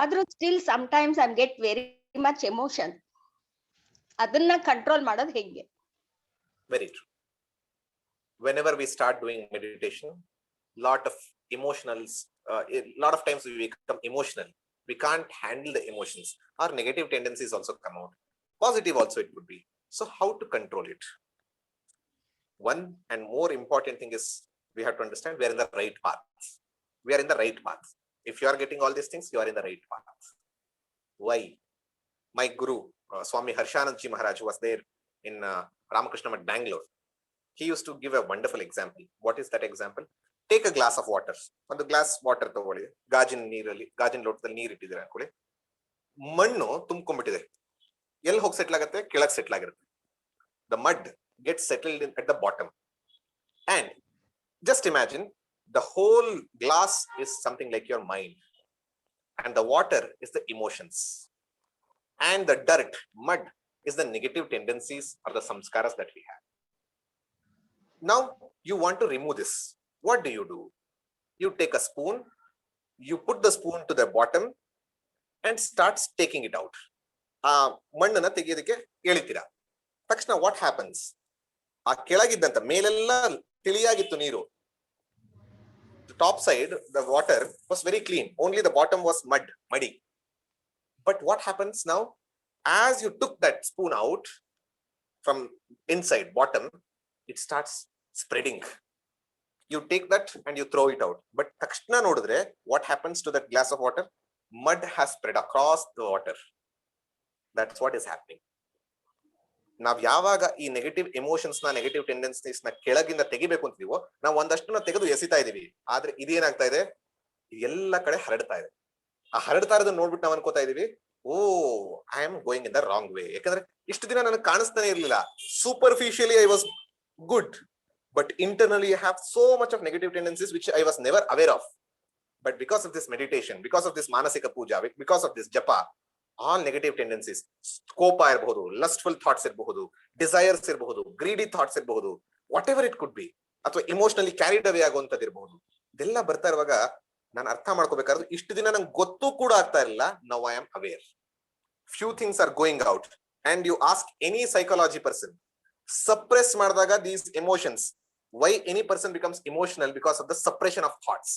ಆದ್ರೂ still sometimes I get very much emotion. ಅದನ್ನ ಕಂಟ್ರೋಲ್ ಮಾಡೋದು ಹೇಗೆ? Very true. Whenever we start doing meditation, lot of emotionals, lot of times we become emotional. We can't handle the emotions. Our negative tendencies also come out. Positive also it could be. So how to control it? One and more important thing is we have to understand we are in the right path. We are in the right path. If you are getting all these things, you are in the right path. Why? My guru, Swami Harshanand Ji Maharaj, who was there in Ramakrishna at Bangalore. He used to give a wonderful example. What is that example? Take a glass of water. ಒಂದು glass water ತಗೊಳ್ಳಿ, ಗಾಜಿನ ಲೋಟದಲ್ಲಿ ನೀರು ಇಟ್ಟಿದ್ದೀರಾ ಅನ್ಕೊಳ್ಳಿ. ಮಣ್ಣು ತುಂಬ್ಕೊಂಡ್ಬಿಟ್ಟಿದೆ. ಎಲ್ಲಿ ಹೋಗಿ settle ಆಗುತ್ತೆ? ಕೆಳಗೆ ಸೆಟ್ಲ್ ಆಗಿರುತ್ತೆ. The mud gets settled in at the bottom. And just imagine the whole glass is something like your mind. And the water is the emotions. And the dirt, mud, is the negative tendencies or the samskaras that we have. Now you want to remove this. What do? You take a spoon, you put the spoon to the bottom and starts taking it out. ಮಣ್ಣನ್ನ ತೆಗೆಯೋದಕ್ಕೆ ಎಳಿತೀರಾ. ತಕ್ಷಣ what happens? ಆ ಕೆಳಗಿದ್ದಂತ ಮೇಲೆಲ್ಲ ತಿಳಿಯಾಗಿತ್ತು ನೀರು. The top side, the water was very clean. Only the bottom was muddy. But what happens now? As you took that spoon out from inside bottom, it starts spreading. You take that and you throw it out. But takshna nodidre, what happens to that glass of water? Mud has spread across the water. That's what is happening. ನಾವ್ ಯಾವಾಗ ಈ negative emotions ನ negative tendencies ನ ಕೆಳಗಿಂದ ತೆಗಿಬೇಕು ಅಂತೀವೋ, ನಾವು ಒಂದಷ್ಟು ತೆಗೆದು ಎಸಿತಾ ಇದೀವಿ. ಆದ್ರೆ ಇದೇನಾಗ್ತಾ ಇದೆ? ಎಲ್ಲ ಕಡೆ ಹರಡ್ತಾ ಇದೆ. ಆ ಹರಡ್ತಾ ಇರೋದನ್ನ ನೋಡ್ಬಿಟ್ಟು ನಾವು ಅನ್ಕೋತಾ ಇದೀವಿ, oh I am going in the wrong way. ಯಾಕಂದ್ರೆ ಇಷ್ಟು ದಿನ ನನಗೆ ಕಾಣಿಸ್ತಾನೆ ಇರ್ಲಿಲ್ಲ. Superficially I was good, but internally I have so much of negative tendencies which I was never aware of. But because of this meditation, because of this manasika puja, because of this japa, all negative tendencies, kopa irbodu, lustful thoughts irbodu, desires irbodu, greedy thoughts irbodu, whatever it could be, ಅಥವಾ emotionally carried away ಆಗುವಂತದ್ದು ಇರಬಹುದು, ಇದೆಲ್ಲ ಬರ್ತಾ ಇರುವಾಗ ನಾನು ಅರ್ಥ ಮಾಡ್ಕೋಬೇಕಾದ್ರೆ ಇಷ್ಟು ದಿನ ನಂಗೆ ಗೊತ್ತೂ ಕೂಡ ಆಗ್ತಾ ಇರಲಿಲ್ಲ. Now I am aware. Few things are going out and you ask any psychology person, suppress ಮಾಡಿದಾಗ these emotions, why any person becomes emotional? Because of the suppression of thoughts,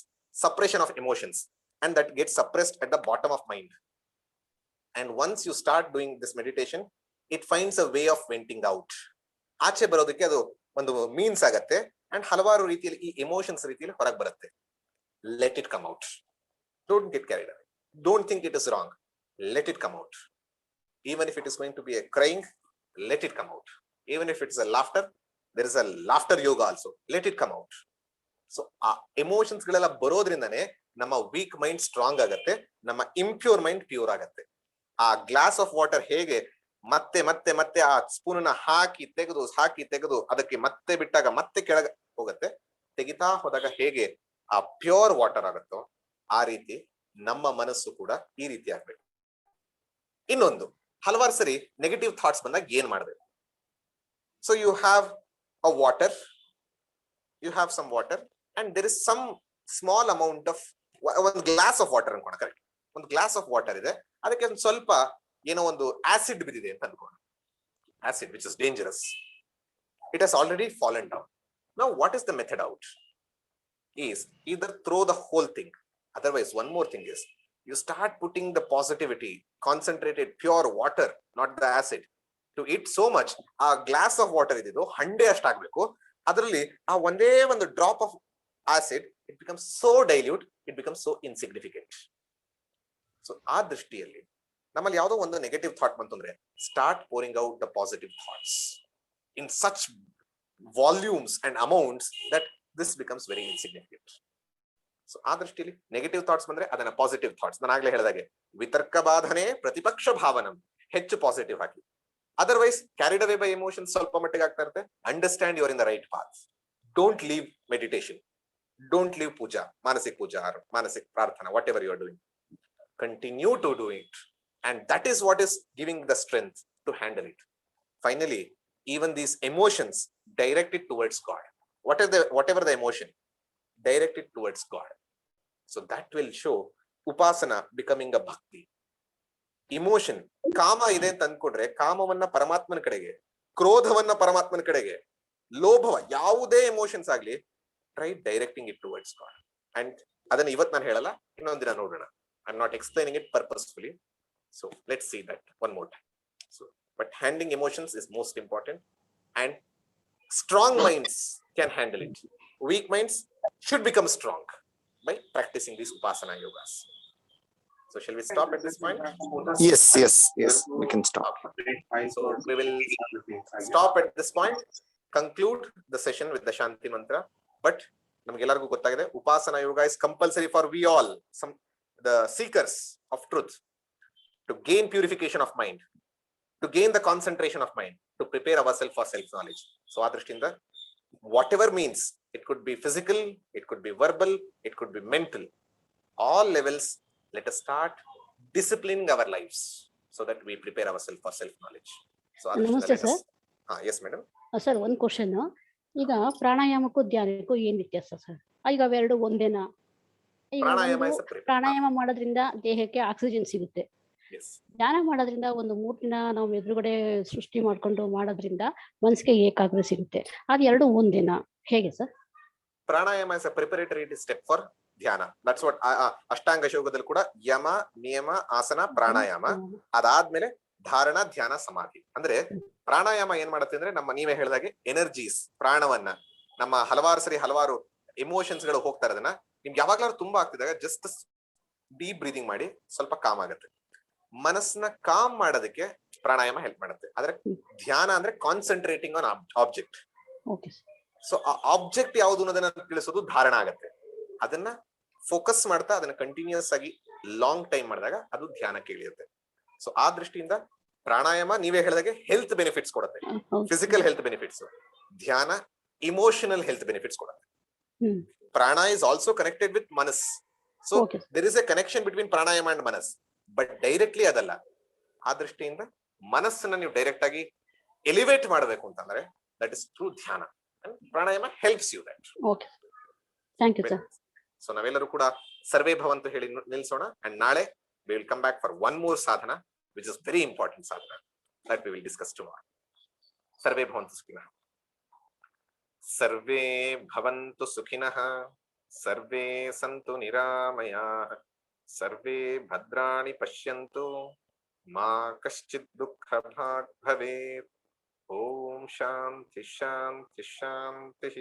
suppression of emotions, and that gets suppressed at the bottom of mind. And once you start doing this meditation, it finds a way of venting out. ಆಚೆ ಬರೋದಕ್ಕೆ ಅದು ಒಂದು means ಆಗತ್ತೆ. And ಹಲವಾರು ರೀತಿಯಲ್ಲಿ ಈ emotions ರೀತಿಯಲ್ಲಿ ಹೊರಗೆ ಬರುತ್ತೆ. Let it come out. Don't get carried away. Don't think it is wrong. Let it come out. Even if it is going to be a crying, let it come out. Even if it is a laughter, there is a laughter yoga also. Let it come out. So emotions galeಲ್ಲ ಬರೋದ್ರಿಂದನೇ ನಮ್ಮ weak mind strong ಆಗತ್ತೆ, ನಮ್ಮ impure mind pure ಆಗತ್ತೆ. ಆ glass of water ಹೇಗೆ ಮತ್ತೆ ಮತ್ತೆ ಮತ್ತೆ ಆ ಸ್ಪೂನ್ ನ ಹಾಕಿ ತೆಗೆದು ಅದಕ್ಕೆ ಮತ್ತೆ ಬಿಟ್ಟಾಗ ಮತ್ತೆ ಕೆಳಗೆ ಹೋಗತ್ತೆ, ತೆಗಿತಾ ಹೋದಾಗ ಹೇಗೆ ಆ ಪ್ಯೂರ್ ವಾಟರ್ ಆಗುತ್ತೋ ಆ ರೀತಿ ನಮ್ಮ ಮನಸ್ಸು ಕೂಡ ಈ ರೀತಿ ಆಗ್ಬೇಕು. ಇನ್ನೊಂದು, ಹಲವಾರು ಸರಿ ನೆಗೆಟಿವ್ ಥಾಟ್ಸ್ ಬಂದಾಗ ಏನ್ ಮಾಡ್ಬೇಕು? So you have a water, you have some water and there is some small amount of one glass of water ಅನ್ಕೋಣ. ಕರೆಕ್ಟ್, ಒಂದು ಗ್ಲಾಸ್ ಆಫ್ ವಾಟರ್ ಇದೆ, ಅದಕ್ಕೆ ಒಂದು ಸ್ವಲ್ಪ ಏನೋ ಒಂದು ಆಸಿಡ್ ಬಿದ್ದಿದೆ ಅಂತ ಅನ್ಕೋಣ. Acid which is dangerous. It has already fallen down. Now what is the method out? Is either throw the whole thing, otherwise one more thing is you start putting the positivity, concentrated pure water, not the acid, to it so much. ಆ glass of water ಇದ್ದು ಹಂಡೆ ಅಷ್ಟಾಗ್ಬೇಕು, ಅದರಲ್ಲಿ ಆ ಒಂದೇ ಒಂದು drop of acid, it becomes so dilute, it becomes so insignificant. So ಆ ದೃಷ್ಟಿಯಲ್ಲಿ ನಮ್ಮಲ್ಲಿ ಯಾವುದೋ ಒಂದು ನೆಗೆಟಿವ್ ಥಾಟ್ ಬಂತಂದ್ರೆ start pouring out the positive thoughts in such volumes and amounts that this becomes very insignificant. So ಆ ದೃಷ್ಟಿಯಲ್ಲಿ negative thoughts ಬಂದ್ರೆ ಅದನ್ನ ಪಾಸಿಟಿವ್ ಥಾಟ್ಸ್, ನಾನು ಆಗ್ಲೇ ಹೇಳಿದಾಗೆ ವಿತರ್ಕ ಬಾಧನೆ ಪ್ರತಿಪಕ್ಷ ಭಾವನಂ, ಹೆಚ್ಚು positive hockey. Otherwise, carried away by emotions, ಸ್ವಲ್ಪ ಮಟ್ಟಿಗೆ ಆಗ್ತಾ ಇರುತ್ತೆ. Understand you are in the right path. Don't leave meditation. Don't leave puja, manasik puja or manasik prarthana, whatever you are doing. Continue to do it. And that is what is giving the strength to handle it. finally, even these emotions, direct it towards God. Whatever the emotion, direct it towards God. So that will show upasana becoming a bhakti. Emotion, ಕಾಮ ಇದೆ ಅಂತ ಅಂದ್ಕೊಂಡ್ರೆ ಕಾಮವನ್ನ ಪರಮಾತ್ಮನ ಕಡೆಗೆ, ಕ್ರೋಧವನ್ನ ಪರಮಾತ್ಮನ ಕಡೆಗೆ, ಲೋಭವ ಯಾವುದೇ emotions ಆಗ್ಲಿ, try directing it towards god. And ಅದನ್ನ ಇವತ್ತು ನಾನು ಹೇಳಲ್ಲ, ಇನ್ನೊಂದ್ ದಿನ ನೋಡೋಣ. I am not explaining it purposefully. So let's see that one more time. So but handling emotions is most important, and strong minds can handle it. Weak minds should become strong by practicing these upasana yogas. So shall we stop at this point? Yes, we can stop. So we will stop at this point, conclude the session with the Shanti mantra. But ನಮಗೆಲ್ಲರಿಗೂ ಗೊತ್ತಾಗಿದೆ, upasana yoga is compulsory for we all, the seekers of truth, to gain purification of mind, to gain the concentration of mind, to prepare ourselves for self knowledge. So ಆ ದೃಷ್ಟಿಯಿಂದ whatever means, it could be physical, it could be verbal, it could be mental, all levels, let us start disciplining our lives so that we prepare ourselves for self knowledge. So ನಮಸ್ತೆ sir. Yes madam. Sir ಒಂದು question, ಈಗ ಪ್ರಾಣಾಯಾಮಕ್ಕೂ ಧ್ಯಾನಕ್ಕೂ ಏನ್ ವ್ಯತ್ಯಾಸ sir? ಈಗ ಅವೆರಡು ಒಂದೇನಾ? ಈಗ ಪ್ರಾಣಾಯಾಮ ಮಾಡೋದ್ರಿಂದ ದೇಹಕ್ಕೆ ಆಕ್ಸಿಜನ್ ಸಿಗುತ್ತೆ, ಧ್ಯಾನ ಮಾಡೋದ್ರಿಂದ ಒಂದು 3 ದಿನ ನಾವು ಎದುರುಗಡೆ ಸೃಷ್ಟಿ ಮಾಡ್ಕೊಂಡು ಮಾಡೋದ್ರಿಂದ ಮನಸ್ಸಿಗೆ ಏಕಾಗ್ರ ಸಿಗುತ್ತೆ. ಅದು ಎರಡು ಒಂದೇನಾ, ಹೇಗೆ sir? Pranayama is a preparatory step for ಧ್ಯಾನ. That's what ಅಷ್ಟಾಂಗ ಯೋಗದಲ್ಲಿ ಕೂಡ ಯಮ, ನಿಯಮ, ಆಸನ, ಪ್ರಾಣಾಯಾಮ, ಅದಾದ್ಮೇಲೆ ಧಾರಣ, ಧ್ಯಾನ, ಸಮಾಧಿ. ಅಂದ್ರೆ ಪ್ರಾಣಾಯಾಮ ಏನ್ ಮಾಡುತ್ತೆ ಅಂದ್ರೆ, ನಮ್ಮ ನೀವೇ ಹೇಳಿದಾಗೆ ಎನರ್ಜೀಸ್, ಪ್ರಾಣವನ್ನ, ನಮ್ಮ ಹಲವಾರು ಎಮೋಷನ್ಸ್ ಗಳು ಹೋಗ್ತಾ ಇರೋದನ್ನ, ನಿಮ್ಗೆ ಯಾವಾಗ್ಲಾದ್ರು ತುಂಬಾ ಆಗ್ತಿದಾಗ ಜಸ್ಟ್ ಡೀಪ್ ಬ್ರೀದಿಂಗ್ ಮಾಡಿ ಸ್ವಲ್ಪ ಕಾಮ್ ಆಗುತ್ತೆ. ಮನಸ್ಸನ್ನ ಕಾಮ್ ಮಾಡೋದಕ್ಕೆ ಪ್ರಾಣಾಯಾಮ ಹೆಲ್ಪ್ ಮಾಡುತ್ತೆ. ಆದ್ರೆ ಧ್ಯಾನ ಅಂದ್ರೆ ಕಾನ್ಸಂಟ್ರೇಟಿಂಗ್ ಆನ್ ಆಬ್ಜೆಕ್ಟ್. ಸೊ ಆ ಆಬ್ಜೆಕ್ಟ್ ಯಾವುದು ಅನ್ನೋದನ್ನ ತಿಳಿಸೋದು ಧಾರಣ ಆಗತ್ತೆ. ಅದನ್ನ ಫೋಕಸ್ ಮಾಡ್ತಾ ಅದನ್ನ ಕಂಟಿನ್ಯೂಸ್ ಆಗಿ ಲಾಂಗ್ ಟೈಮ್ ಮಾಡಿದಾಗ ಅದು ಧ್ಯಾನಕ್ಕೆ ಇಳಿಯುತ್ತೆ. ಸೊ ಆ ದೃಷ್ಟಿಯಿಂದ ಪ್ರಾಣಾಯಾಮ ನೀವೇ ಹೇಳಿದಾಗೆ ಹೆಲ್ತ್ ಬೆನಿಫಿಟ್ಸ್ ಕೊಡುತ್ತೆ, ಫಿಸಿಕಲ್ ಹೆಲ್ತ್ ಬೆನಿಫಿಟ್ಸ್. ಧ್ಯಾನ ಇಮೋಷನಲ್ ಹೆಲ್ತ್ ಬೆನಿಫಿಟ್ಸ್ ಕೊಡುತ್ತೆ. Prana is also connected with manas. So there is a connection between pranayama and manas, but directly ಅದಲ್ಲ. ಆ ದೃಷ್ಟಿಯಿಂದ ಮನಸ್ಸನ್ನ ನೀವು ಡೈರೆಕ್ಟ್ ಆಗಿ ಎಲಿವೇಟ್ ಮಾಡಬೇಕು ಅಂತಂದ್ರೆ ದಟ್ ಇಸ್ ಥ್ರೂ ಧ್ಯಾನ. Pranayama helps you that. Okay, thank you sir. So ನಾವೆಲ್ಲರೂ ಕೂಡ ಸರ್ವೇ ಭವಂತು ಹೇಳಿ ನಿಲ್ಸೋಣ. ಅಂಡ್ ನಾಳೆ we will come back for one more sadhana, which is very important sadhana that we will discuss tomorrow. Sarve bhavantu sukhinah. Sarve bhavantu sukhinah. Sarve santu niramayah. Sarve bhadrani pashyantu. Ma kaschid dukkha bhavet. Om shanti shanti shanti.